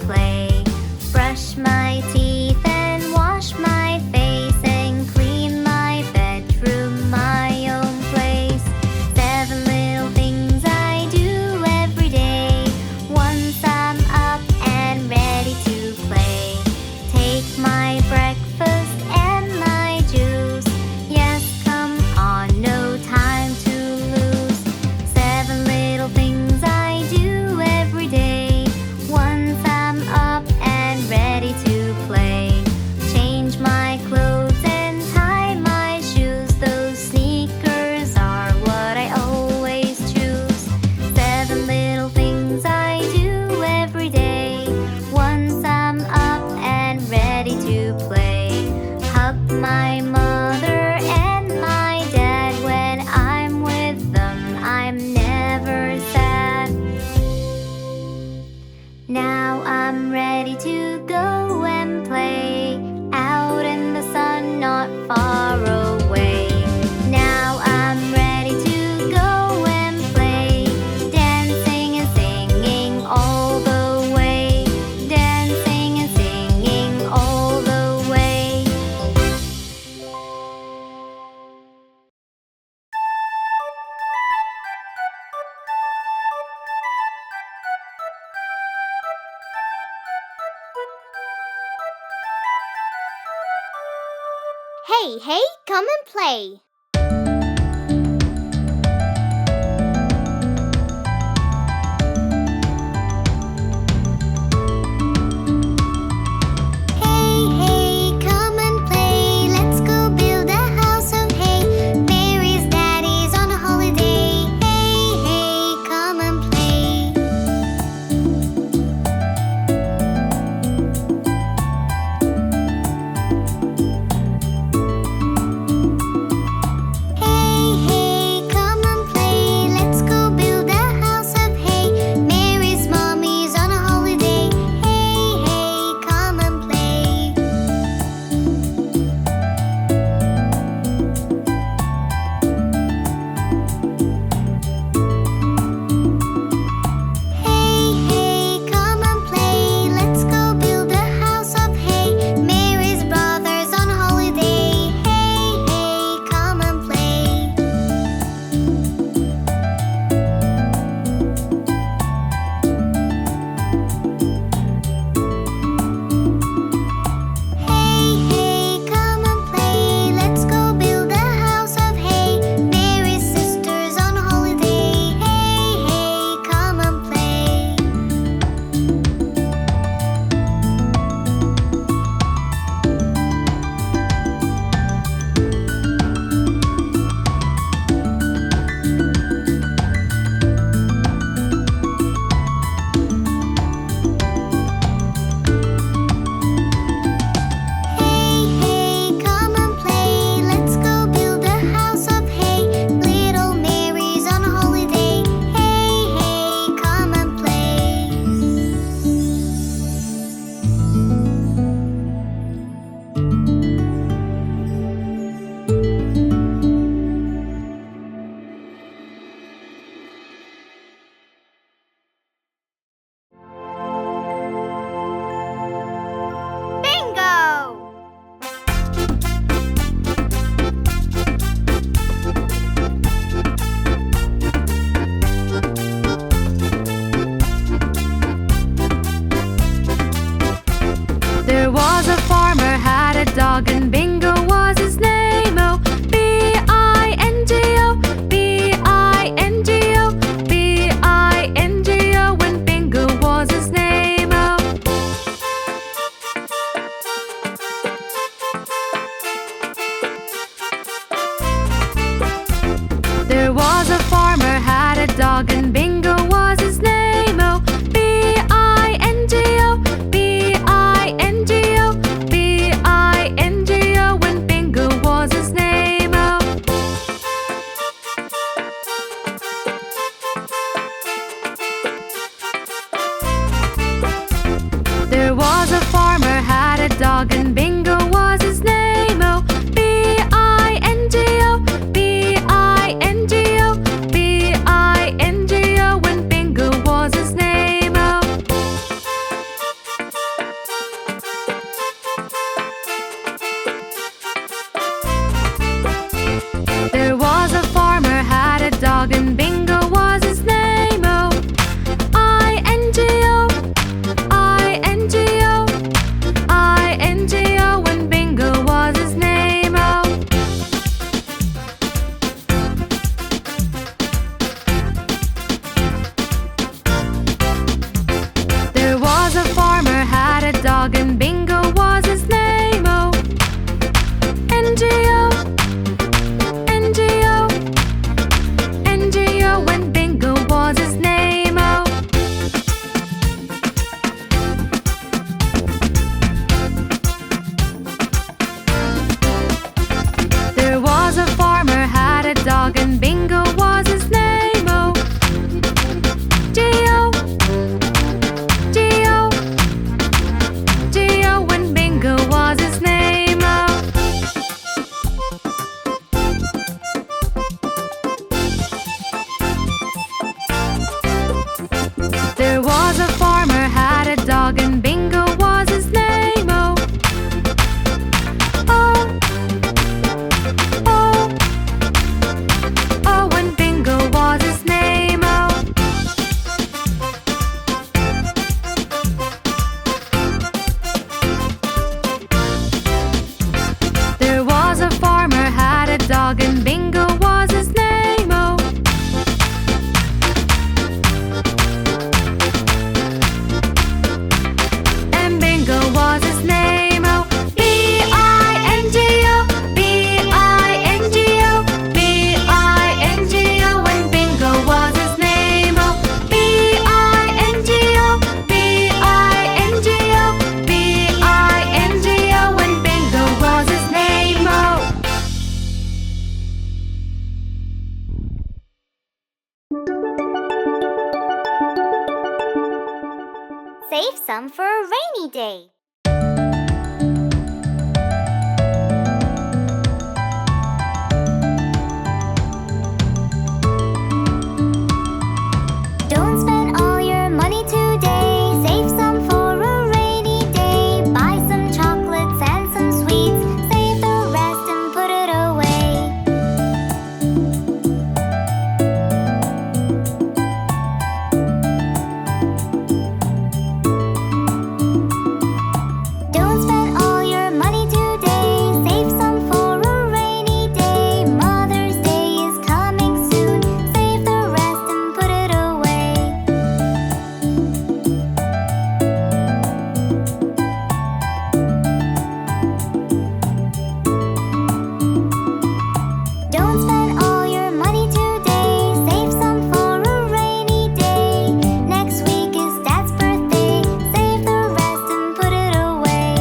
play. Brush my teeth and wash my face and clean Hey, hey, come and play. Hey, hey, come and play. Let's go build a house of hay. Mary's daddy's on a holiday. Hey, hey, come and play. Hey, hey, come and play. Let's go build a house of hay. Mary's mommy's on a holiday. Hey, hey, come and play. Hey, hey, come and play. Let's go build a house of hay. Mary's brother's on holiday. Hey, hey, come and play. Hey, hey, come and play. Let's go build a house of hay. Mary's sister's on holiday. Hey, hey, come and play. Hey, hey, come and play. Let's go build a house of hay. Little Mary's on holiday. Hey, hey, come and play. Bingo! There was a farmer had a dog and Bingo was his name. Oh, B-I-N-G-O, B-I-N-G-O, B-I-N-G-O, and Bingo was his name. Oh. There was a farmer had a dog and Bingo was his name. Oh, B-I-N-G-O, B-I-N-G-O, B-I-N-G-O, and Bingo was his name. Oh. There was a farmer had a dog and Bingo was his name. Oh, B-I-N-G-O, B-I-N-G-O, B-I-N-G-O, and Bingo was his name. Oh. There was a farmer had a dog and Bingo was his name. Oh, I-N-G-O, I-N-G-O, I-N-G-O, and Bingo was his name. Oh. There was a farmer had a dog and Bingo was his name. Oh, N-G-O, N-G-O, N-G-O, and Bingo was his name. Oh. There was a farmer had a dog and Bingo was his name. Oh, G-O, G-O, G-O, and Bingo was his name. Oh. There was a farmer had a dog and Bingo was his name. Oh, oh, oh, Save some for a rainy day. Don't spend all your money today. Save some for a rainy day. Buy some chocolates and some sweets. Save the rest and put it away. Don't spend all your money today. Save some for a rainy day. Mother's Day is coming soon. Save the rest and put it away. Don't spend all your money today. Save some for a rainy day. Next week is Dad's birthday. Save the rest and put it away.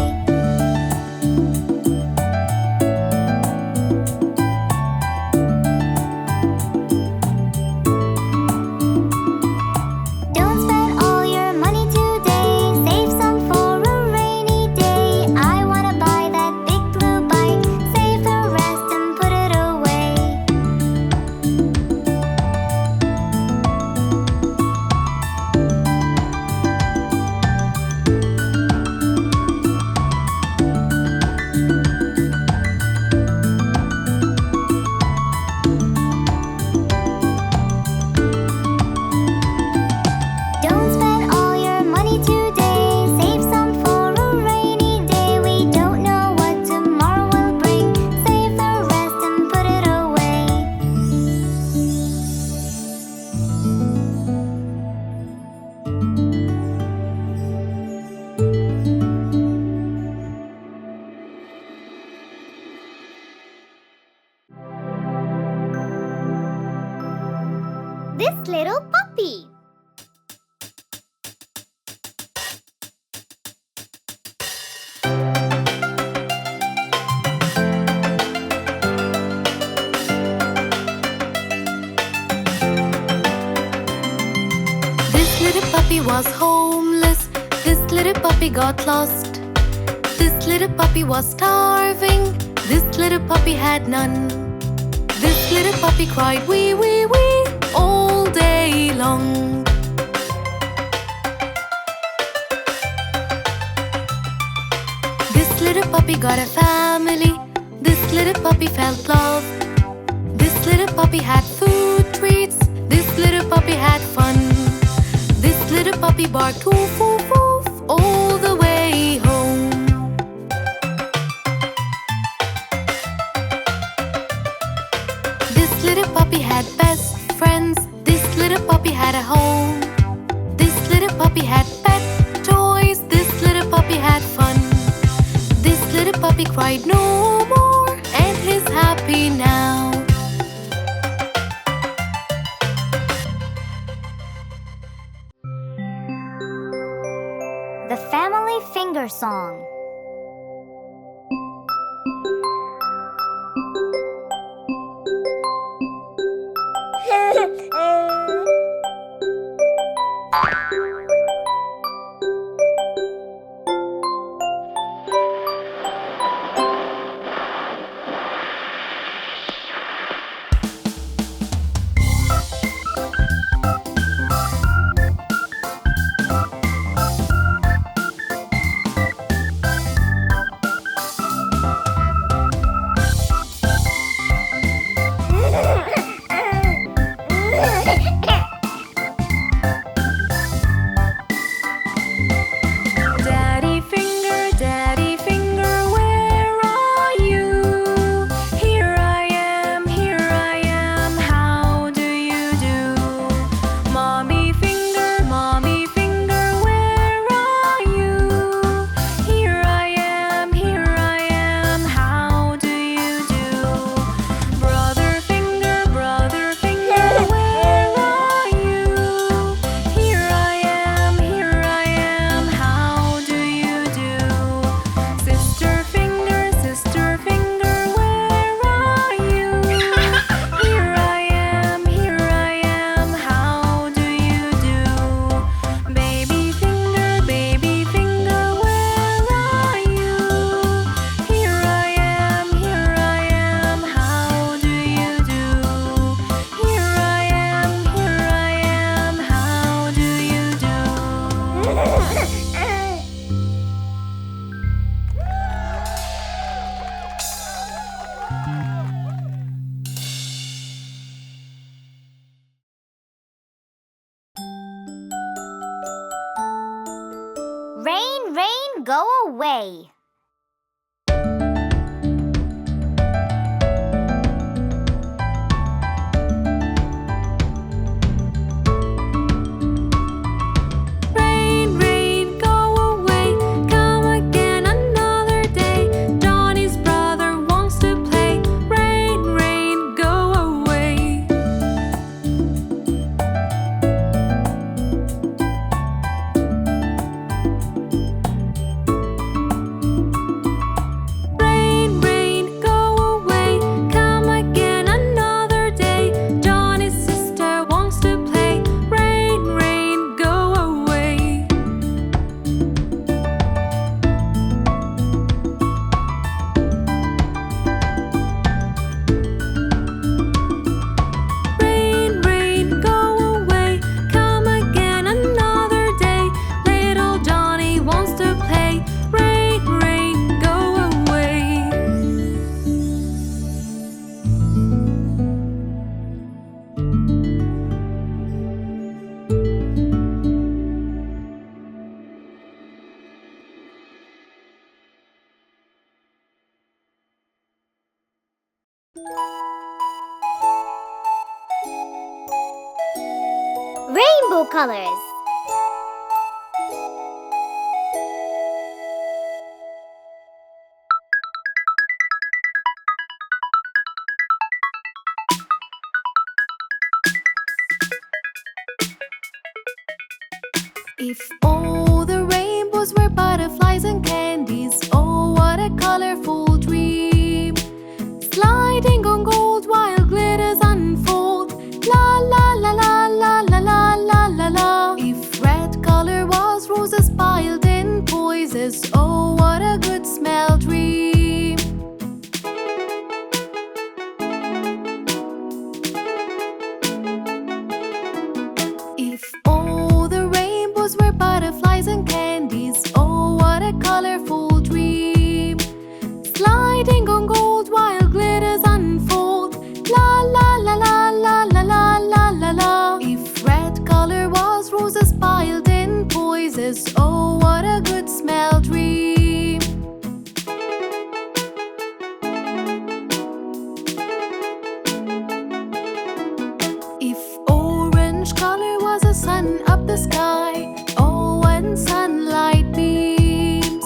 Don't spend all your money today. Save some for a rainy day. I wanna buy that big blue bike. Save the rest and put it away. Don't spend all your money today. Save some for a rainy day. We don't know what tomorrow will bring. Save the rest and put it away. This little puppy. This little puppy was homeless. This little puppy got lost. This little puppy was starving. This little puppy had none. This little puppy cried wee wee wee all day long. This little puppy got a family. This little puppy felt love. This little puppy had food treats. This little puppy had fun. This little puppy barked woof woof woof all the way home. This little puppy had best friends. This little puppy had a home. This little puppy had pet toys. This little puppy had fun. This little puppy cried no more and he's happy now. The Family Finger Song. away. Rain, rain, go away. Come again another day. Johnny's brother wants to play. Rain, rain, go away. Rain, rain, go away. Come again another day. Johnny's sister wants to play. Rain, rain, go away. Rain, rain, go away. Come again another day. Little Johnny wants to play. Rain, rain, go away. Rainbow colors. If all the rainbows were butterflies and candies, oh, what a colorful dream. Sliding on gold while glitters unfold. La la la la la la la la la la. If red color was roses piled in poises, oh, what a good smell dream. If all the rainbows were butterflies and candies, oh, what a colorful dream. Sliding on gold while glitters unfold. La la la la la la la la la la. If red color was roses piled in poises, oh, what a good smell dream. If orange color was a sun up the sky, oh, when sunlight beams,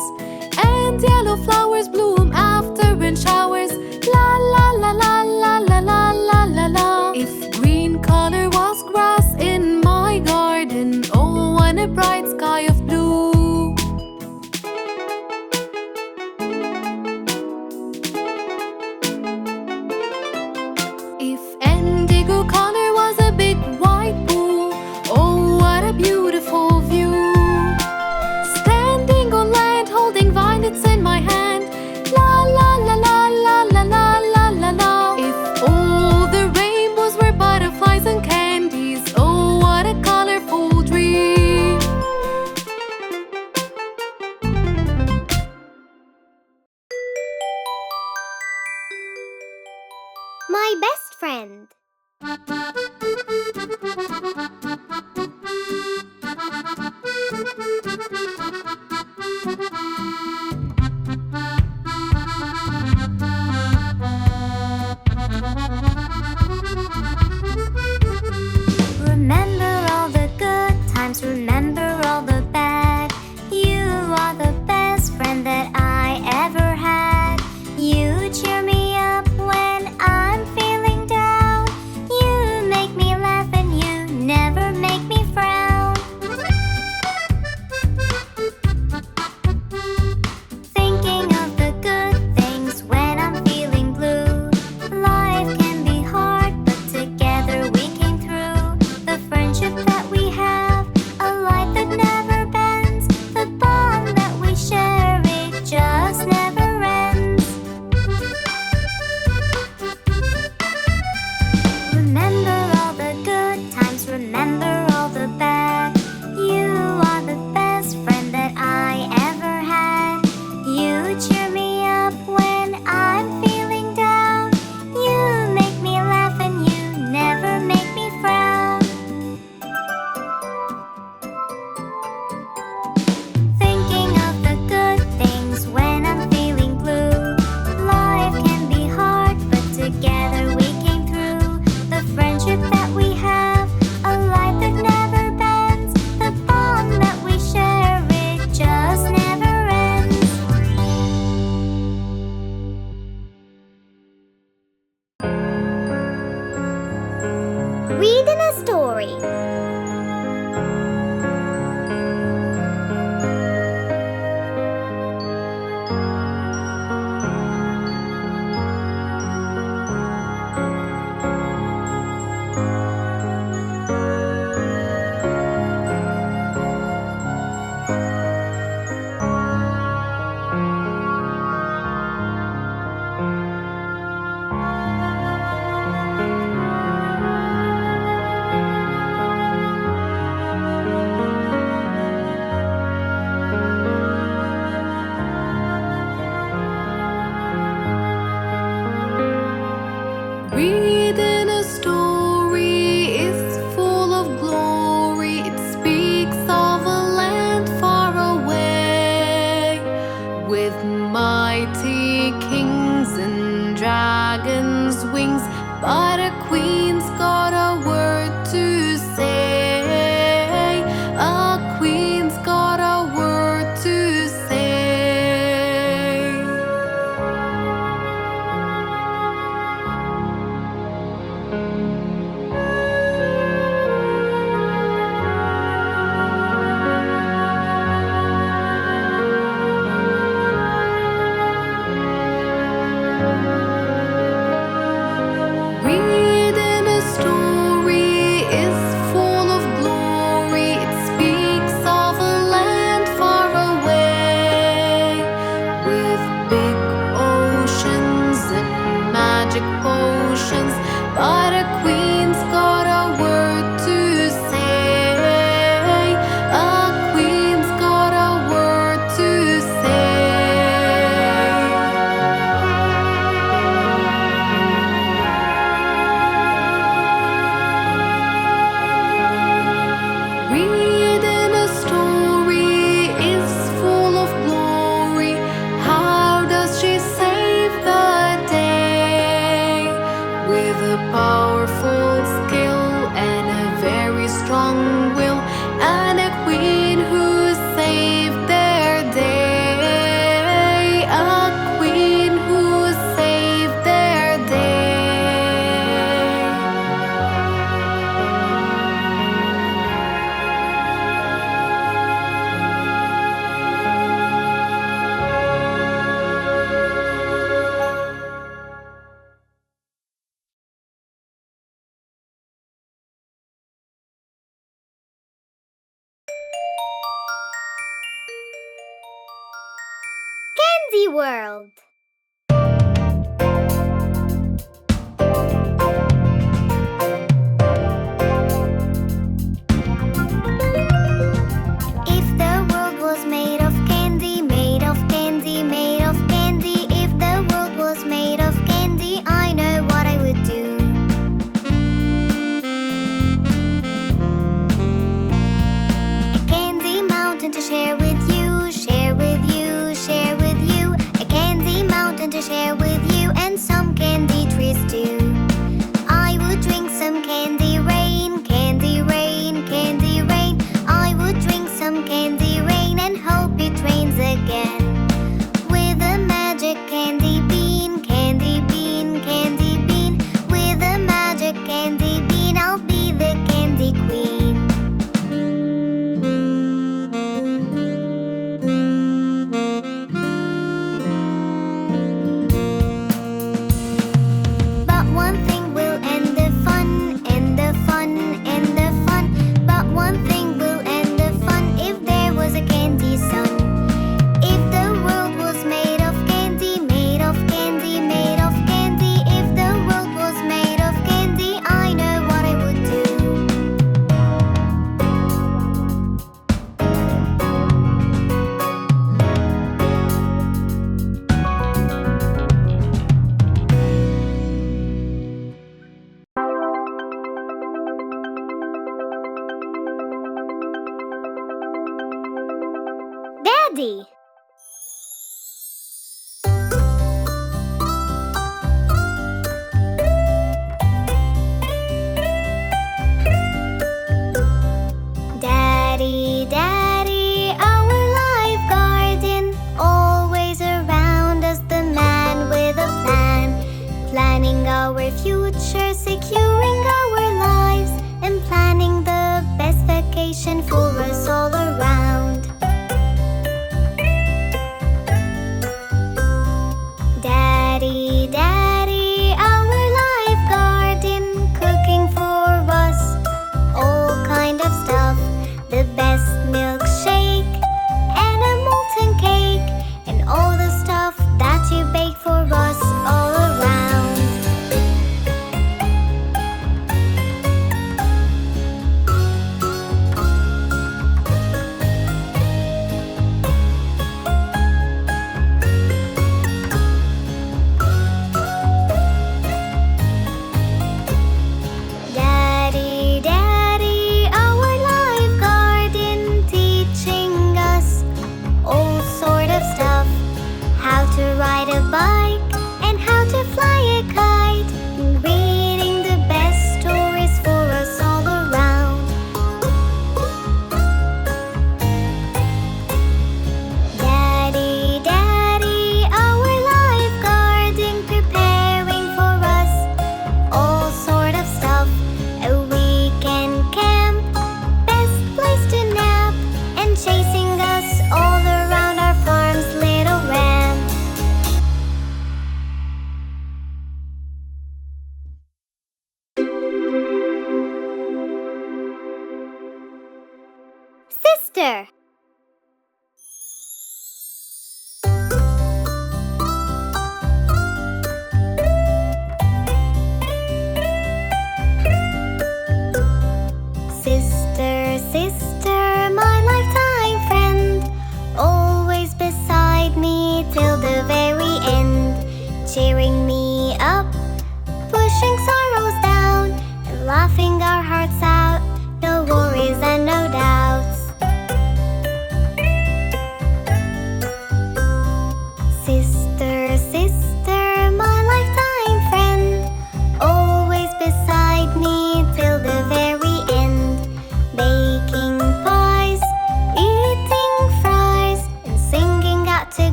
and yellow flowers bloom after rain showers. La la la la la la la la la la. If green color was grass in my garden, oh, when a bright sky of blue. If indigo color was a big white pool, oh, what a beautiful view. Standing on land, holding violets in my hand. La la la la la la la la la la. If all the rainbows were butterflies and candies, oh, what a colorful dream. My best friend. Remember all the good times, remember all the bad. You are the best friend that I ever had. You cheer me up when I'm feeling down. You Reading a story is full of glory. It speaks of a land far away, with mighty kings and dragons' wings. But a queen's got a word to say. A queen's got a word to say. Reading a story is full of glory. It speaks of a land far away, with big oceans and magic potions. But a queen's got a word to say. A queen's got a word to say. Reading a story is full of glory. How does she save the day? With a powerful skill and a very strong will, and a queen who saved their day. A queen who saved their day. Candy World. If the world was made of candy, made of candy, made of candy. If the world was made of candy, I know what I would do. A candy mountain to share with you, share with you, share with you. A candy mountain to share with you, and some candy trees too. I would drink some candy rain, candy rain, candy rain. I would drink some candy rain and hope it rains again. With a magic candy bean, candy bean, candy bean. With a magic candy bean, I'll be the candy queen. But one thing will end the fun, end the fun, end the fun. But one thing will end the fun if there was a candy sun. If the world was made of candy, made of candy, made of candy. If the world was made of candy, I know what I would do. Daddy! Daddy, Daddy, our life guardian, always around us, the man with a plan, planning our future, securing our lives, and planning the best vacation for us all around. Daddy, Daddy, our life guardian, cooking for us all kind of stuff, the best milkshake and a molten cake, and all the stuff that you bake for us all around.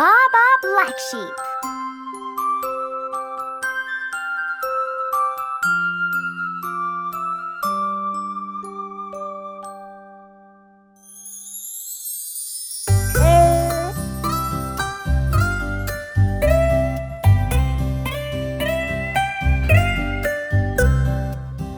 Baa Black Sheep.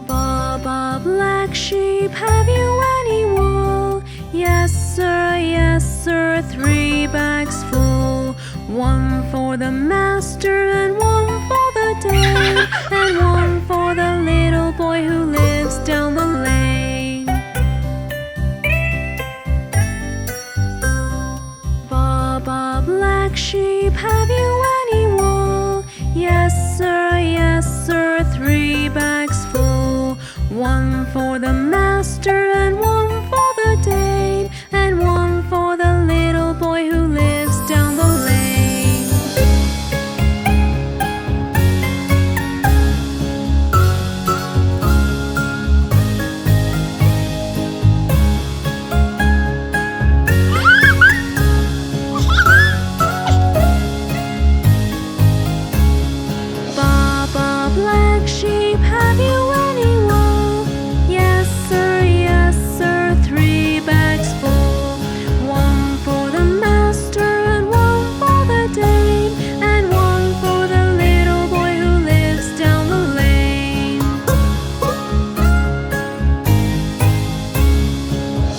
Baba Black Sheep, have you any wool? Yes sir, 3 bags full. 1 for the master and 1 for the dame, and 1 for the little boy who lives down the lane. Baba Black Sheep, have you any wool? Yes sir, 3 bags full. 1 for the master and 1 for the dame, and 1 for the little boy who lives down the lane. Baba Black Sheep, have you any wool? Yes sir, 3 bags full. 1 for the master and 1 for the dame, and 1 for the little boy who lives down the lane.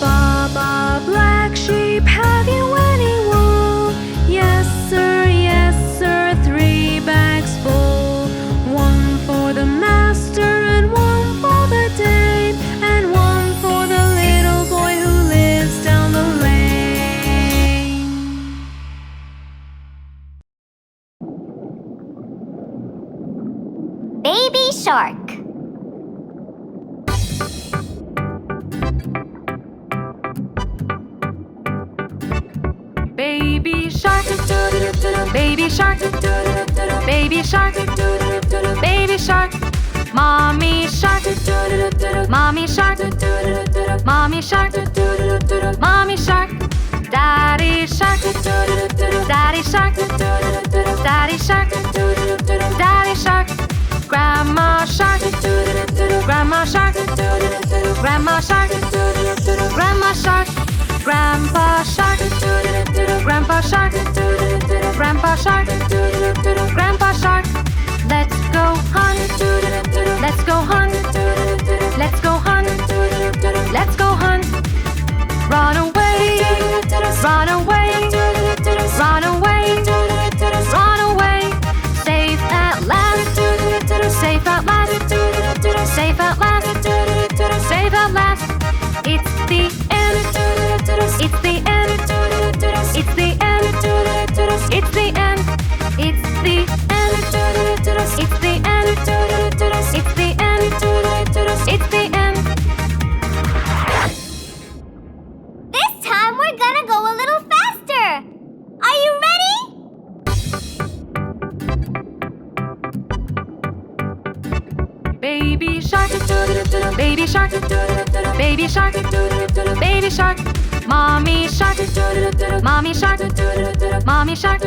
Baba Black Sheep, have you any wool? Yes sir, 3 bags full. 1 for the master and 1 for the dame, and 1 for the little boy who lives down the lane. Baby Shark. Baby shark, baby shark, baby shark, baby shark, mommy shark, mommy shark, mommy shark, mommy shark, daddy shark, daddy shark, daddy shark, daddy shark, grandma shark, grandma shark, grandma shark, grandma shark, grandpa shark, grandpa shark, grandpa shark, grandpa shark. Let's go hunt, let's go hunt, let's go hunt, let's go hunt. Run away, run away, run away, run away. Safe at last, safe at last, safe at last, safe at last. It's the end, it's the end, it's the end, it's the end, it's the end, it's the end, it's the end, it's the end. This time we're gonna go a little faster. Are you ready? Baby shark, baby shark, baby shark, baby shark, mommy shark, mommy shark, mommy shark,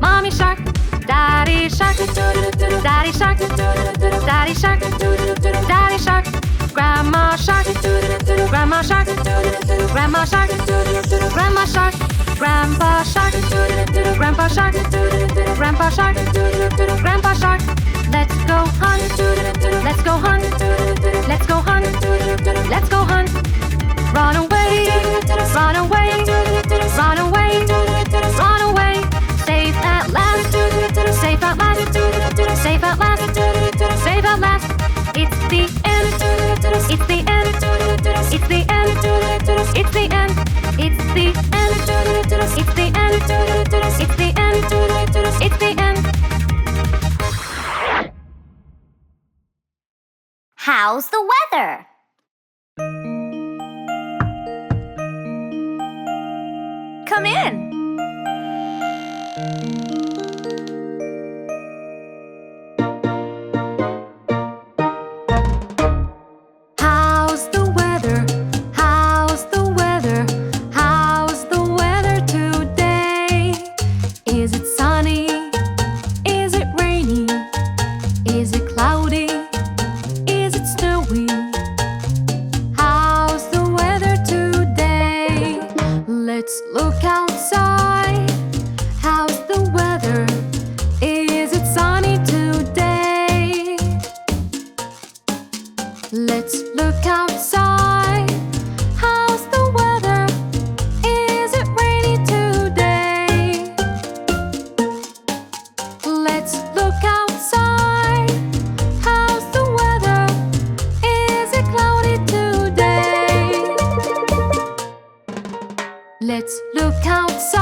mommy shark, daddy shark, daddy shark, daddy shark, daddy shark, grandma shark, grandma shark, grandma shark, grandma shark, grandpa shark, grandpa shark, grandpa shark, grandpa shark. Let's go hunt, let's go hunt, let's go hunt, let's go hunt. Run away, run away, run away, run away. Safe at last, safe at last, safe at last, safe at last. It's the end, it's the end, it's the end, it's the end, it's the end, it's the end, it's the end, it's the end. How's the weather? Come in. How's the weather? How's the weather? How's the weather today?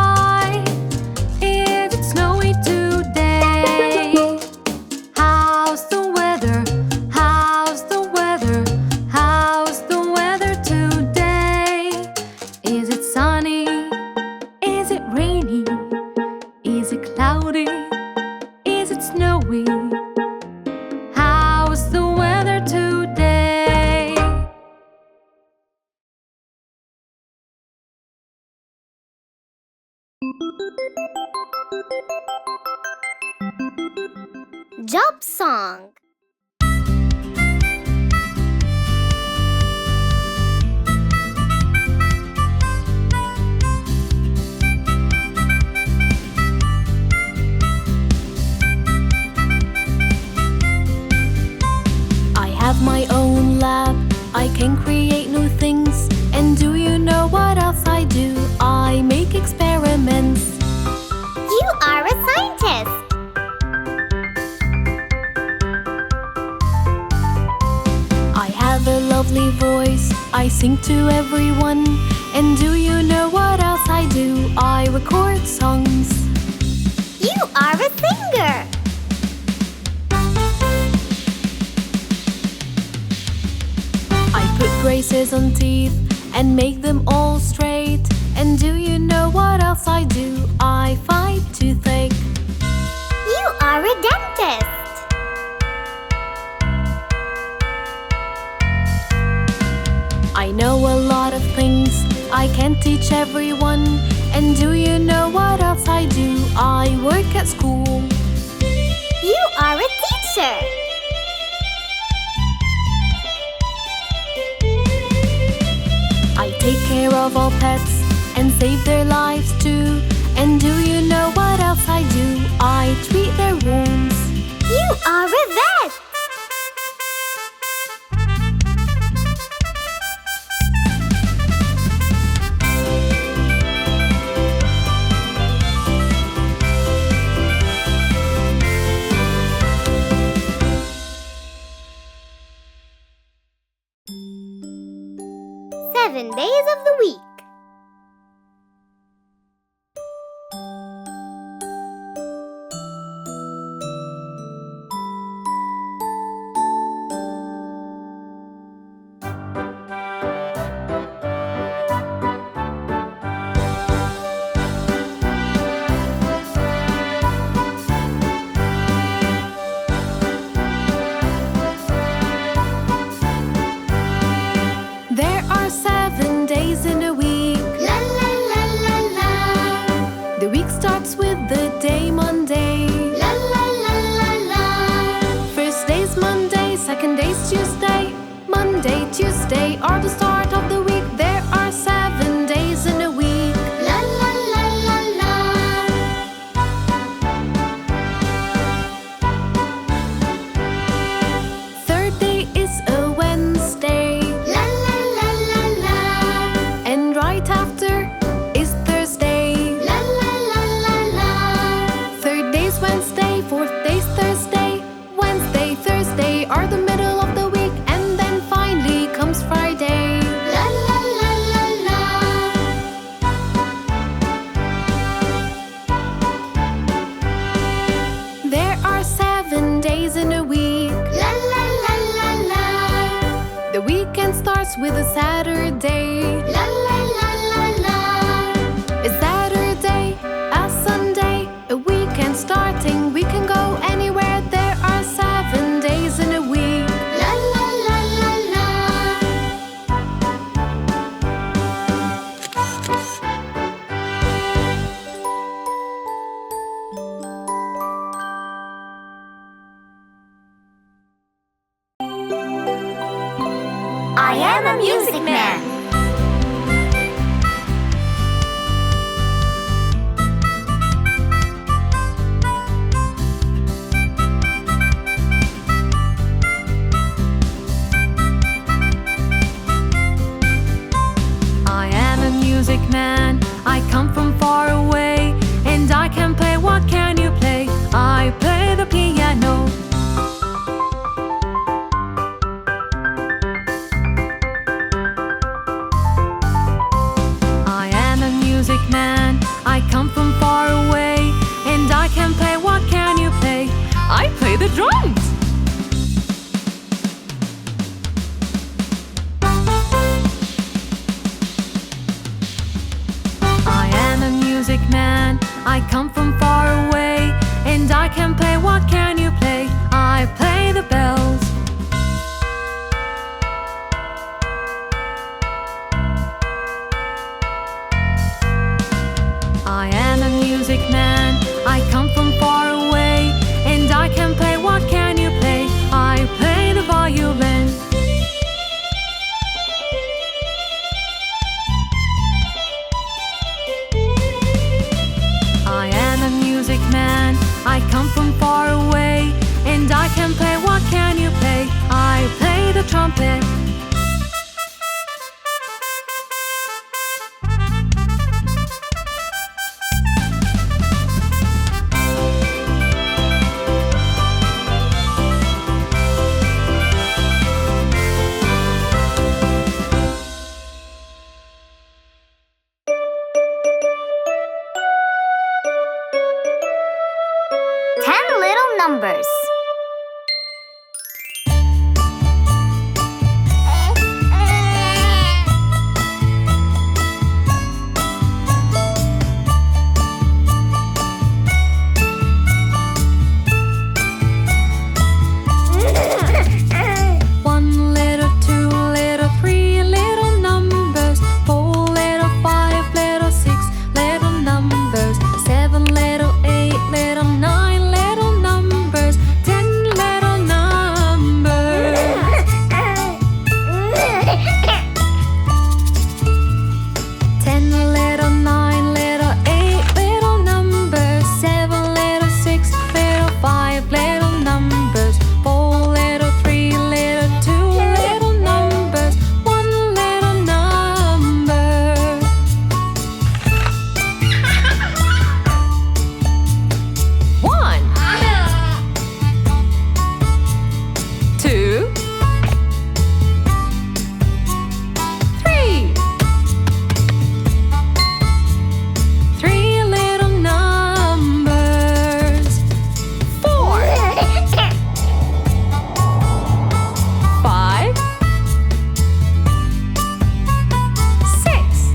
sky? Is it snowy today? How's the weather? How's the weather? How's the weather today? Is it sunny? Is it rainy? Is it cloudy? Is it snowy? How's the weather today? Job song. I have my own lab. I can create new things. And do you know what else I do? I make experiments. You are a scientist. I have a lovely voice. I sing to everyone. And do you know what else I do? I record songs. You are a singer. I put braces on teeth and make them all straight. And do you know what else I do? I fight toothache. You are a dentist. I know a lot of things. I can't teach everyone. And do you know what else I do? I work at school. You are a teacher. I take care of all pets and save their lives too. And do you know what else I do? I treat their wounds. You are a vet. Seven days of the week. There are 7 days in a week. La la la la la. The week starts with the day Monday. La la la la la. First day's Monday, second day's Tuesday. Monday, Tuesday are the start of the week. There are 7 days in a week. La la la la la. Third day is a Wednesday. La la la la la. And right after is Thursday. La la la la la. Third day's Wednesday, fourth day's Thursday. Wednesday, Thursday are the middle of the week. And then finally comes Friday. La la la la la. There are 7 days in a week. La la la la la. The weekend starts with a Saturday. La la la la la. A Saturday, a Sunday, a weekend starting. We can go anywhere. There are 7 days in a week. La la la la la. I am a music man. I am a music man. I come from far away. And I can play. What can you play? I play the piano. I am a music man. I come I come from far away, and I can play. What can you play? I play the bells. I am a music man. I come from far away, and I can play. What can you play? I play the violin. I am a music man. I come from far away, and I can play. What can you play? I play the trumpet. Numbers. One little, two little, three little numbers, four little, five little, six little numbers, seven little, eight little, nine little numbers, 10 little numbers. 10 little, 9 little, 8 little numbers, 7 little, 6 little, 5 little numbers, 4 little, 3 little, 2 little numbers, 1 little number. 1 2 3 3 little numbers. 4 5 6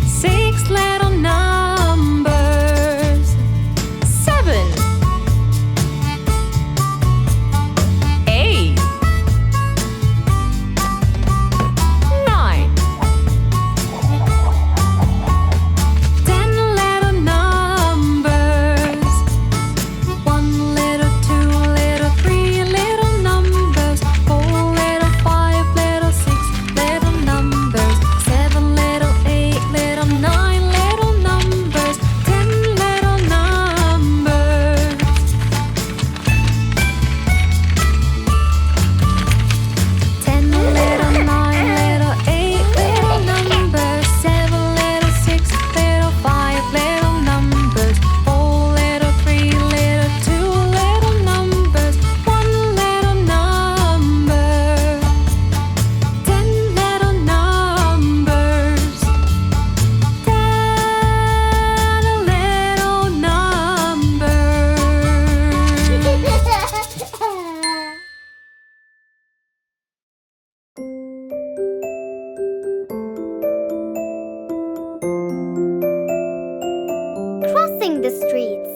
6 little numbers. 7 8 9 10 little numbers. 1 little, 2 little, 3 little numbers, 4 little, 5 little, 6 little numbers, 7 little, 8 little, 9 little numbers, 10 little numbers. 10 little, 9 little, 8 little numbers, 7 little, 6 little, 5 little numbers, 4 little, 3 little, 2 little numbers, 1 little number. 10 little numbers. 10 little numbers. Crossing the streets.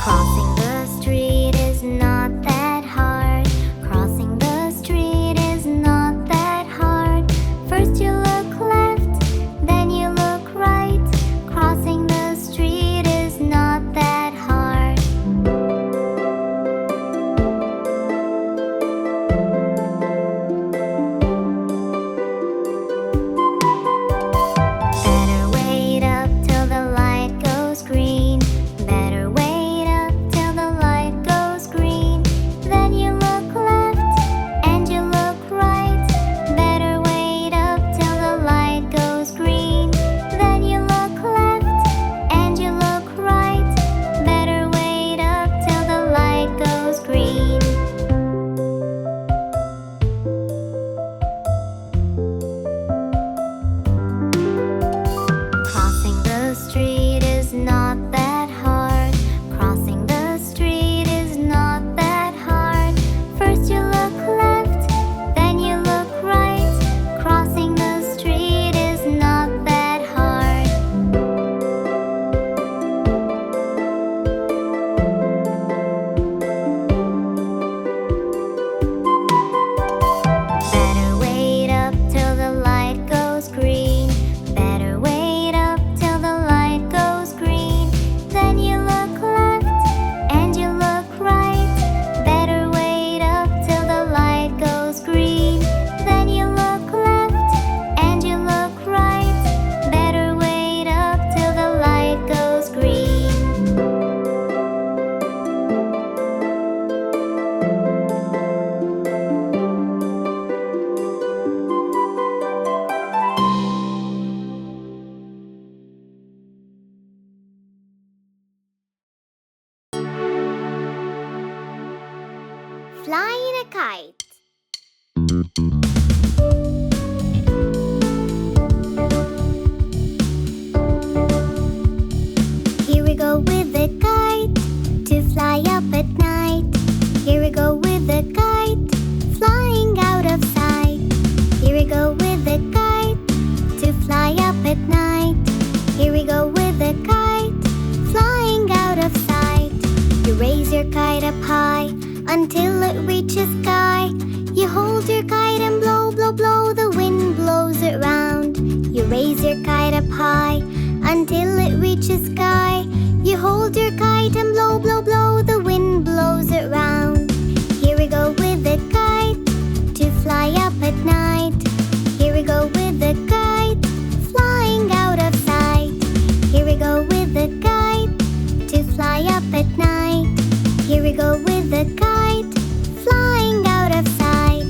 Crossing the street is not that hard. Crossing the street is flying a kite. Here we go with the kite to fly up at night. Here we go with the kite flying out of sight. Here we go with the kite to fly up at night. Here we go with the kite flying out of sight. You raise your kite up high until it reaches sky. You hold your kite and blow, blow, blow. The wind blows it round. You raise your kite up high until it reaches sky. You hold your kite and blow, blow, blow. The wind blows it round. Here we go with the kite to fly up at night. Here we go with the kite flying out of sight. Here we go with the kite to fly up at night. Here we go with the kite flying out of sight.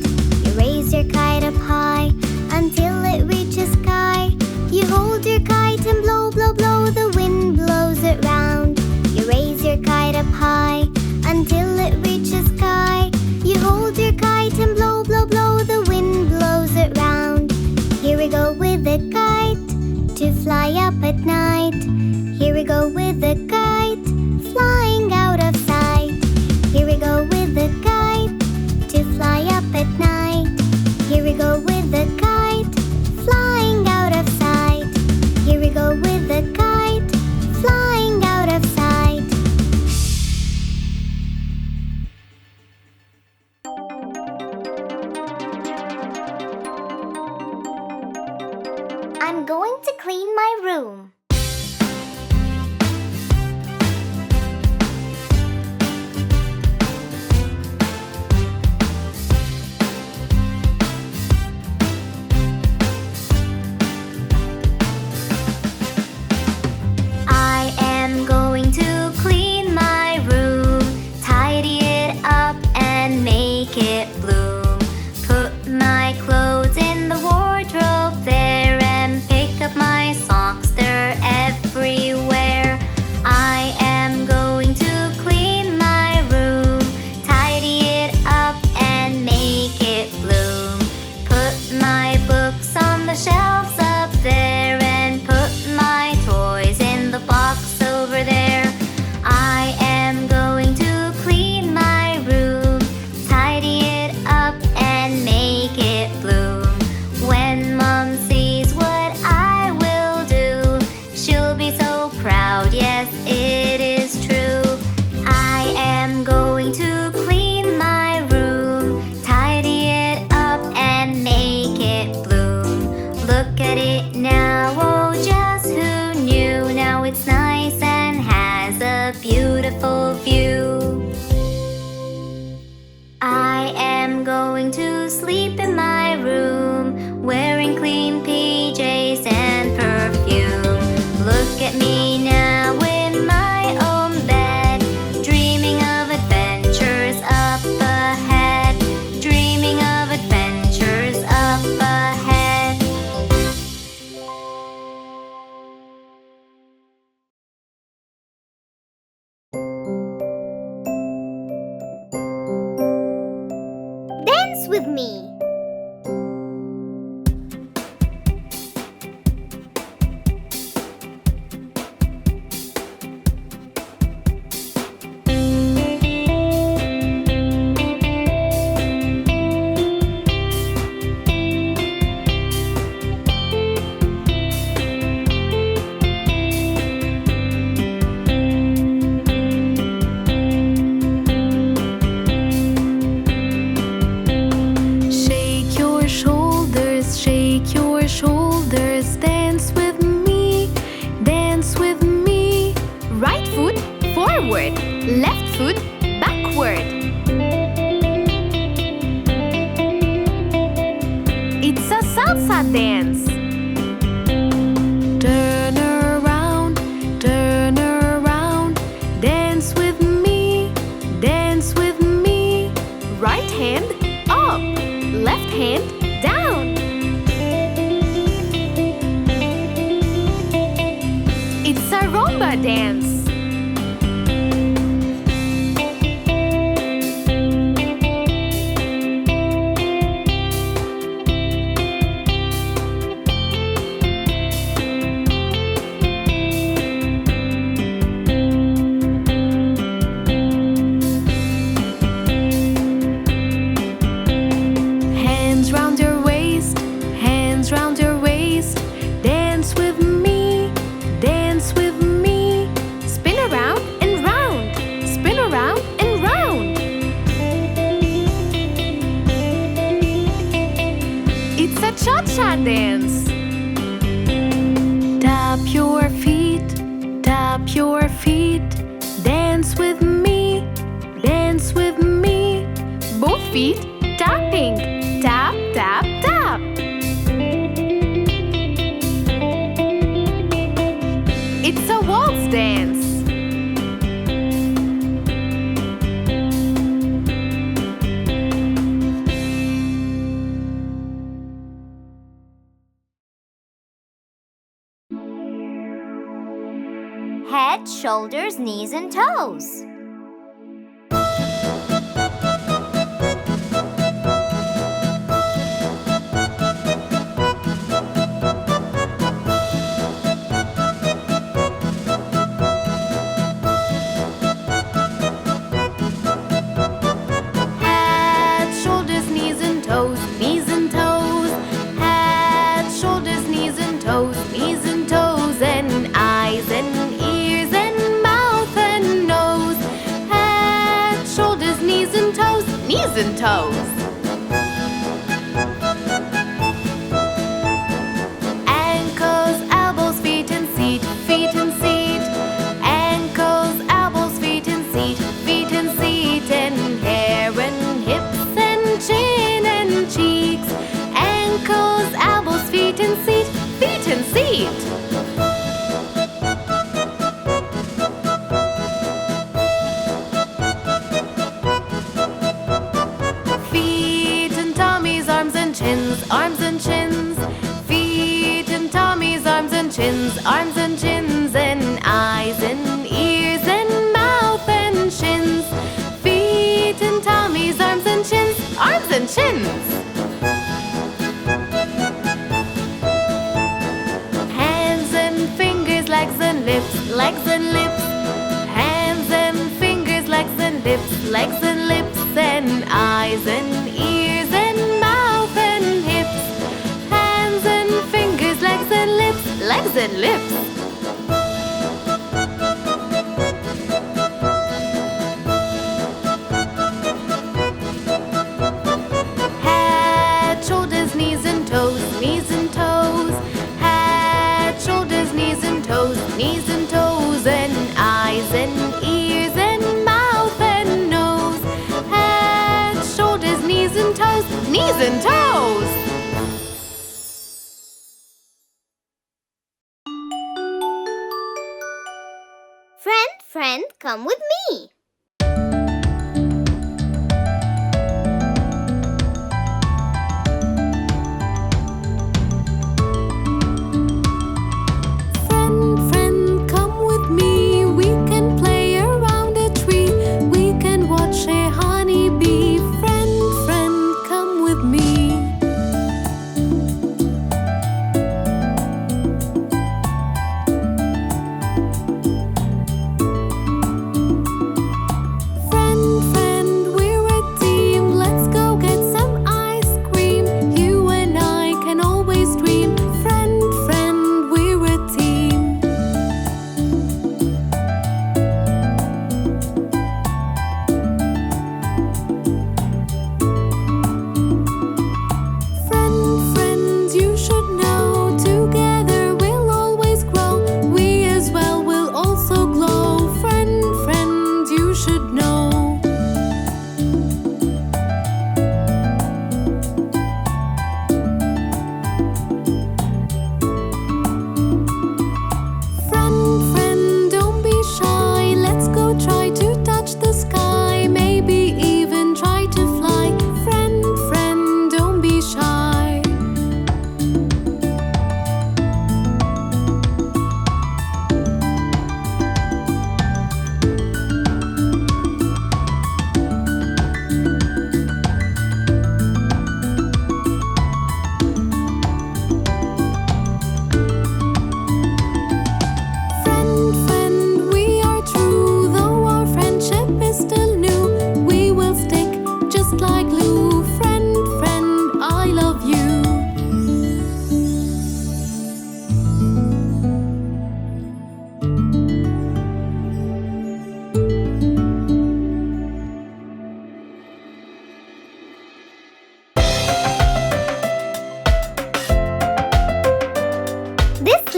You raise your kite up high until it reaches sky. You hold your kite and blow, blow, blow. The wind blows it round. You raise your kite up high until it reaches sky. You hold your kite and blow, blow, blow. The wind blows it round. Here we go with the kite to fly up at night. Here we go with the kite flying out of sight. Here we go with the kite to fly up at night. Here we go with the kite flying out of sight. Here we go with the kite flying out of sight. I'm going to clean my room. I am going to clean my room, tidy it up and make it bloom. Put my clothes in the wardrobe there and pick up my socks, they're everywhere. I am going to clean my room, tidy it up and make it bloom. Put my books on the shelves up there and put my toys in the box over there. I am going to clean my room, tidy it up and make it bloom. When Mom sees what I will do, she'll be so proud, yes, it is true. I am going to clean my room, tidy it up and make it bloom. Look at it now, oh, just who knew? Now it's nice and has a beautiful view. I am going to sleep in my room, wearing clean PJs and perfume. Look at me now in my own bed, dreaming of adventures up ahead, dreaming of adventures up ahead. Dance with me. Shake your shoulders, dance with me, dance with me. Right foot forward, left foot backward. It's a salsa dance. Turn around, dance with me, dance with me. Right hand up, left hand down. It's a rumba dance. cha-cha dance. Tap your feet, tap your feet. Dance with me, dance with me. Both feet tapping, tap, tap, tap. It's a waltz dance. Head, shoulders, knees, and toes. Head, shoulders, knees and toes, knees and toes. Head, shoulders, knees and toes, knees and toes. And eyes and ears and mouth and nose. Head, shoulders, knees and toes, knees and toes. Ankles, elbows, feet and seat, feet and seat. Ankles, elbows, feet and seat, feet and seat. And hair and hips and chin and cheeks. Ankles, elbows, feet and seat, feet and seat. Feet and tummies, arms and chins, arms and chins. Feet and tummies, arms and chins, arms and chins. And eyes and ears and mouth and shins. Feet and tummies, arms and chins, arms and chins. Hands and fingers, legs and lips, legs and lips. Hands and fingers, legs and lips, legs and lips. And eyes and ears and mouth and hips. Hands and fingers, legs and lips, legs and lips. Head, shoulders, knees and toes, knees and toes. Head, shoulders, knees and toes, knees and toes. And eyes and ears and mouth and nose. Head, shoulders, knees and toes, knees and toes. Friend, friend, come with me. Friend, friend, come with me. We can play around a tree. We can watch a honeybee. Friend, friend, come with me.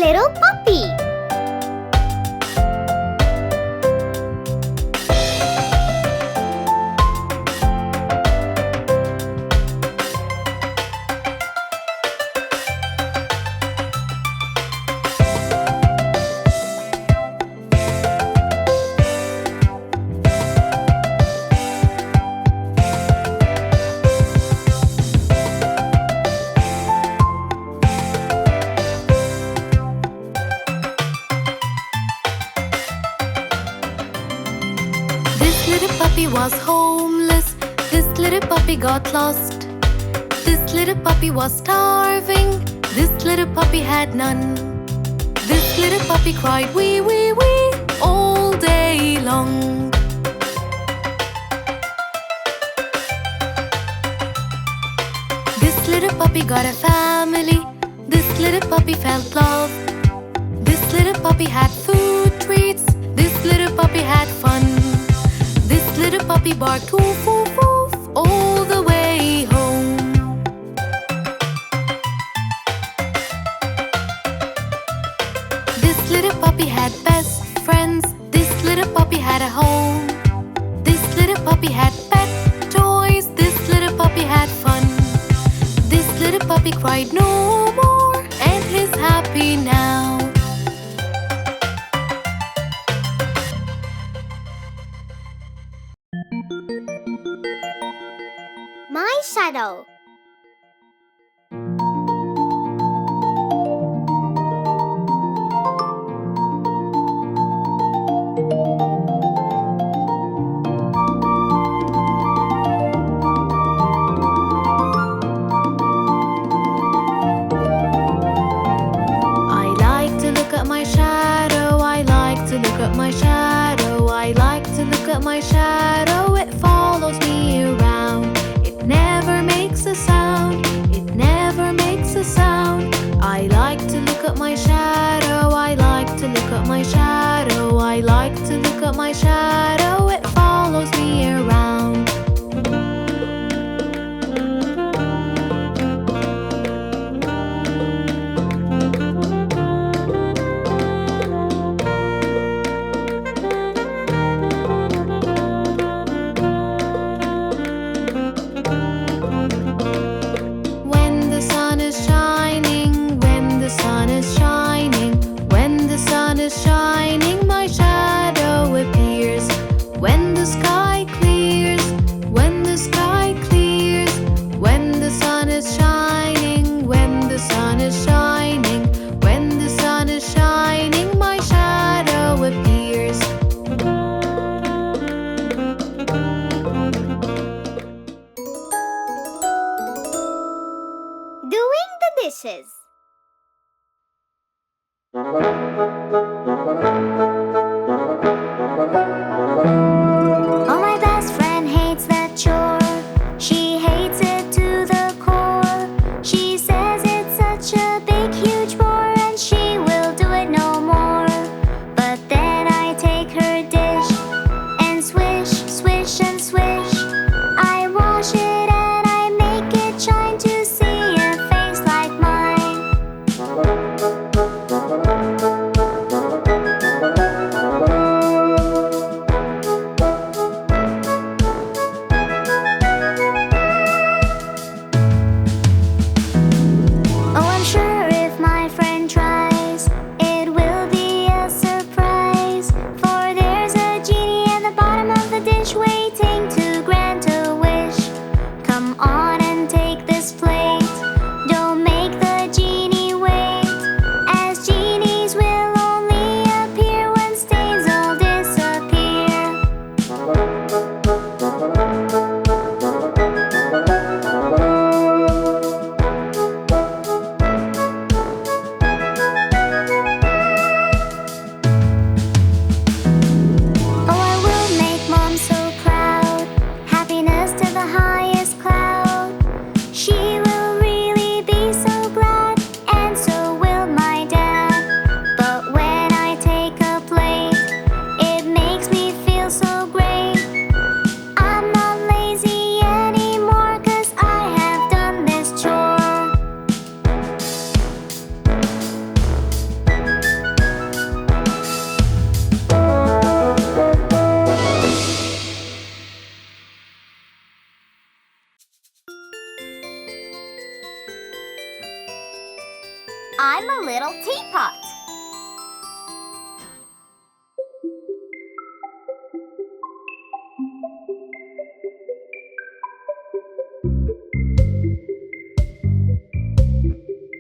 little puppy. This little puppy was homeless. This little puppy got lost. This little puppy was starving. This little puppy had none. This little puppy cried wee wee wee all day long. This little puppy got a family. This little puppy felt love. This little puppy had food treats. This little puppy had fun. This little puppy barked woof woof woof all the way home. This little puppy had best friends. This little puppy had a home. This little puppy had pet toys. This little puppy had fun. This little puppy cried no more and is happy now. My shadow. I like to look at my shadow. I like to look at my shadow. I like to look at my shadow. It follows me around. It never makes a sound. It never makes a sound. I like to look at my shadow. I like to look at my shadow. I like to look at my shadow. It follows me around. When the sun is shining, when the sun is shining, when the sun is shining, my shadow appears. When the sky clears, when the sky clears, when the sun is shining, when the sun is shining, when the sun is shining, my shadow appears. Doing the dishes. Oh, my best friend hates that chore. She hates it to the core. She says it's such a big, huge bore, and she will do it no more. But then I take her dish and swish, swish, and swish. I wash it and I make it shine to see a face like mine. Oh, I'm sure if my friend tries, it will be a surprise. For there's a genie at the bottom of the dish waiting to grant a wish. Come on and take this plate. Don't make the genie wait, as genies will only appear when stains all disappear. Oh, I will make Mom so proud. Happiness to the highest cloud. She will really be so glad, and so will my dad. But when I take a plate, it makes me feel so great. I'm not lazy anymore, 'cause I have done this chore. I'm a little teapot.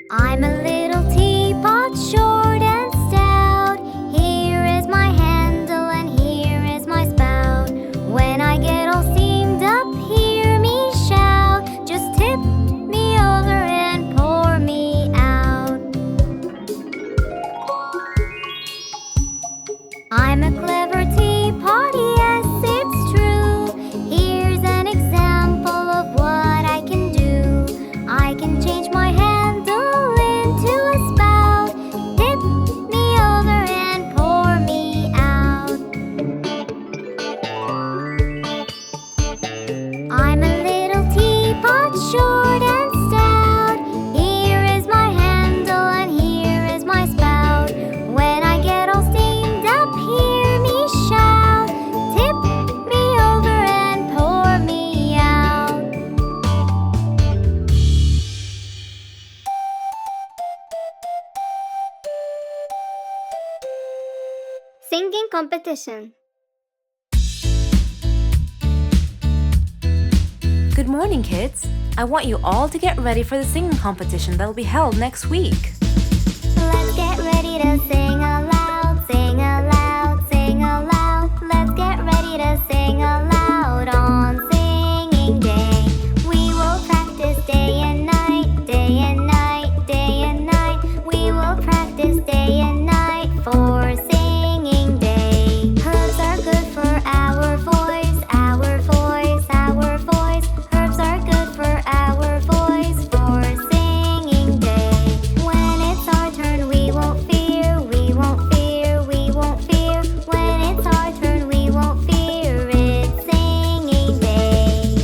I'm a little teapot, short and stout. Here is my handle and here is my spout. When I get all steamed up, hear me shout. Just tip me over and pour me out. I'm a clever teapot, yes, it's true. Here's an example of what I can do. I can change my handle into a spout. Tip me over and pour me out. I'm a little teapot, short and stout. Here is my handle and here is my spout. When I get all steamed up, hear me shout. Tip me over and pour me out. Singing competition. Good morning, kids. I want you all to get ready for the singing competition that will be held next week. Let's get ready to sing aloud, sing aloud, sing aloud. Let's get ready to sing aloud on singing day. We will practice day and night, day and night, day and night. We will practice day and night for singing day. Herbs are good for our voice, our voice, our voice. Herbs are good for our voice for singing day. When it's our turn, we won't fear, we won't fear, we won't fear. When it's our turn, we won't fear, it's singing day.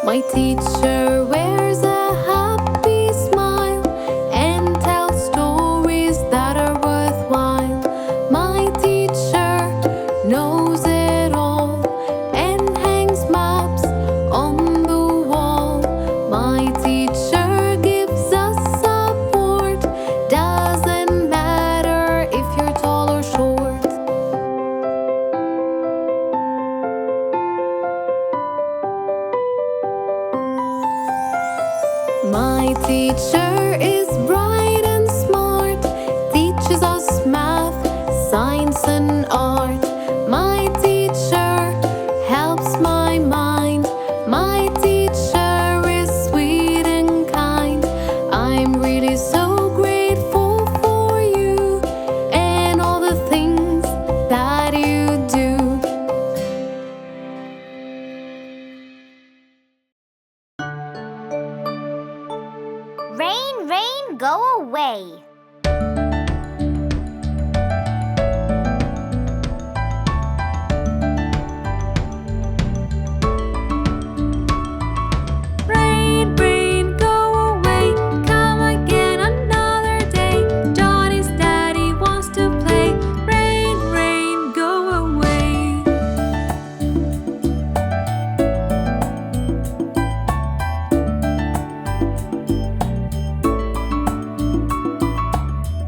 My teacher wears a happy smile and tells stories that are worthwhile. My teacher knows it all and hangs maps on the wall. My teacher gives us support. Doesn't matter if you're tall or short. My teacher is bright and smart, teaches us math, science and art. My teacher helps my mind. My teacher is sweet and kind. I'm really so grateful for you and all the things that you do. Rain, rain, go away. Rain, rain, go away. Come again another day. Johnny's daddy wants to play. Rain, rain, go away.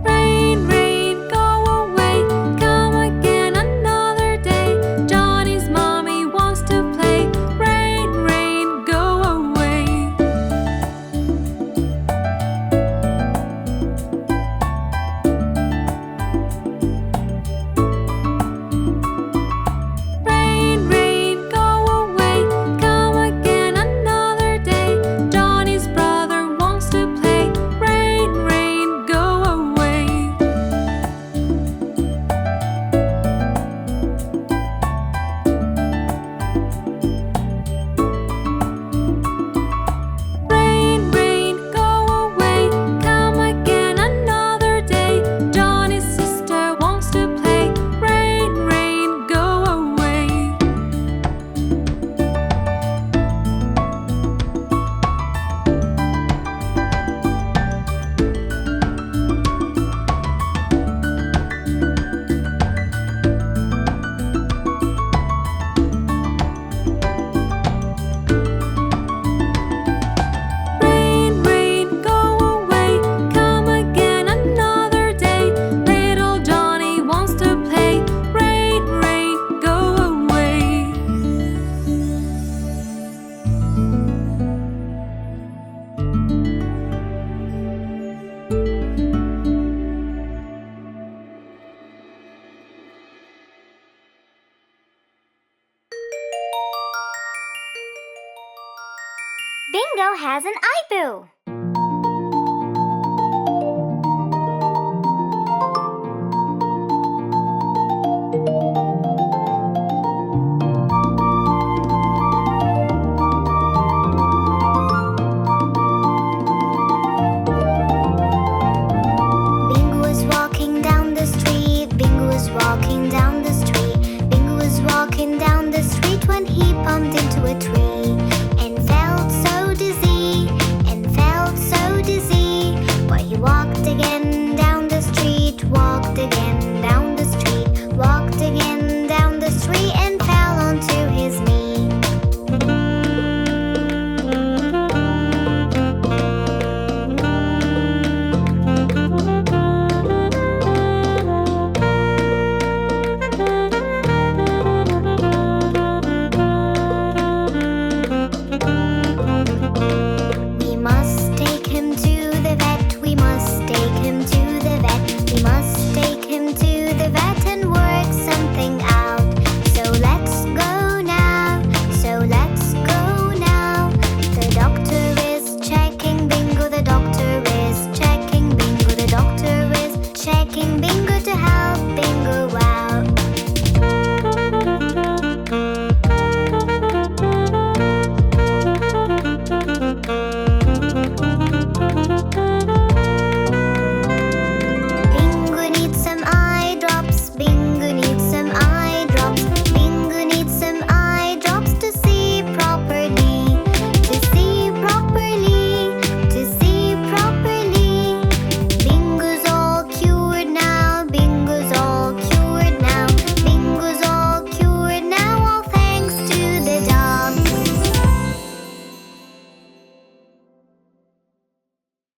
Rain, rain, go away. Come again another day. Johnny's mommy wants to play. Rain, rain, go away. Rain, rain, go away. Come again another day. Johnny's brother wants to play. Rain, rain, go away. Rain, rain, go away. Come again another day. Johnny's sister wants to play. Rain, rain, go away. Rain, rain, go away. Come again another day. Little Johnny wants to play. Rain, rain, go away. Bingo has an iBoo. Bingo is walking down the street. Bingo is walking down the street.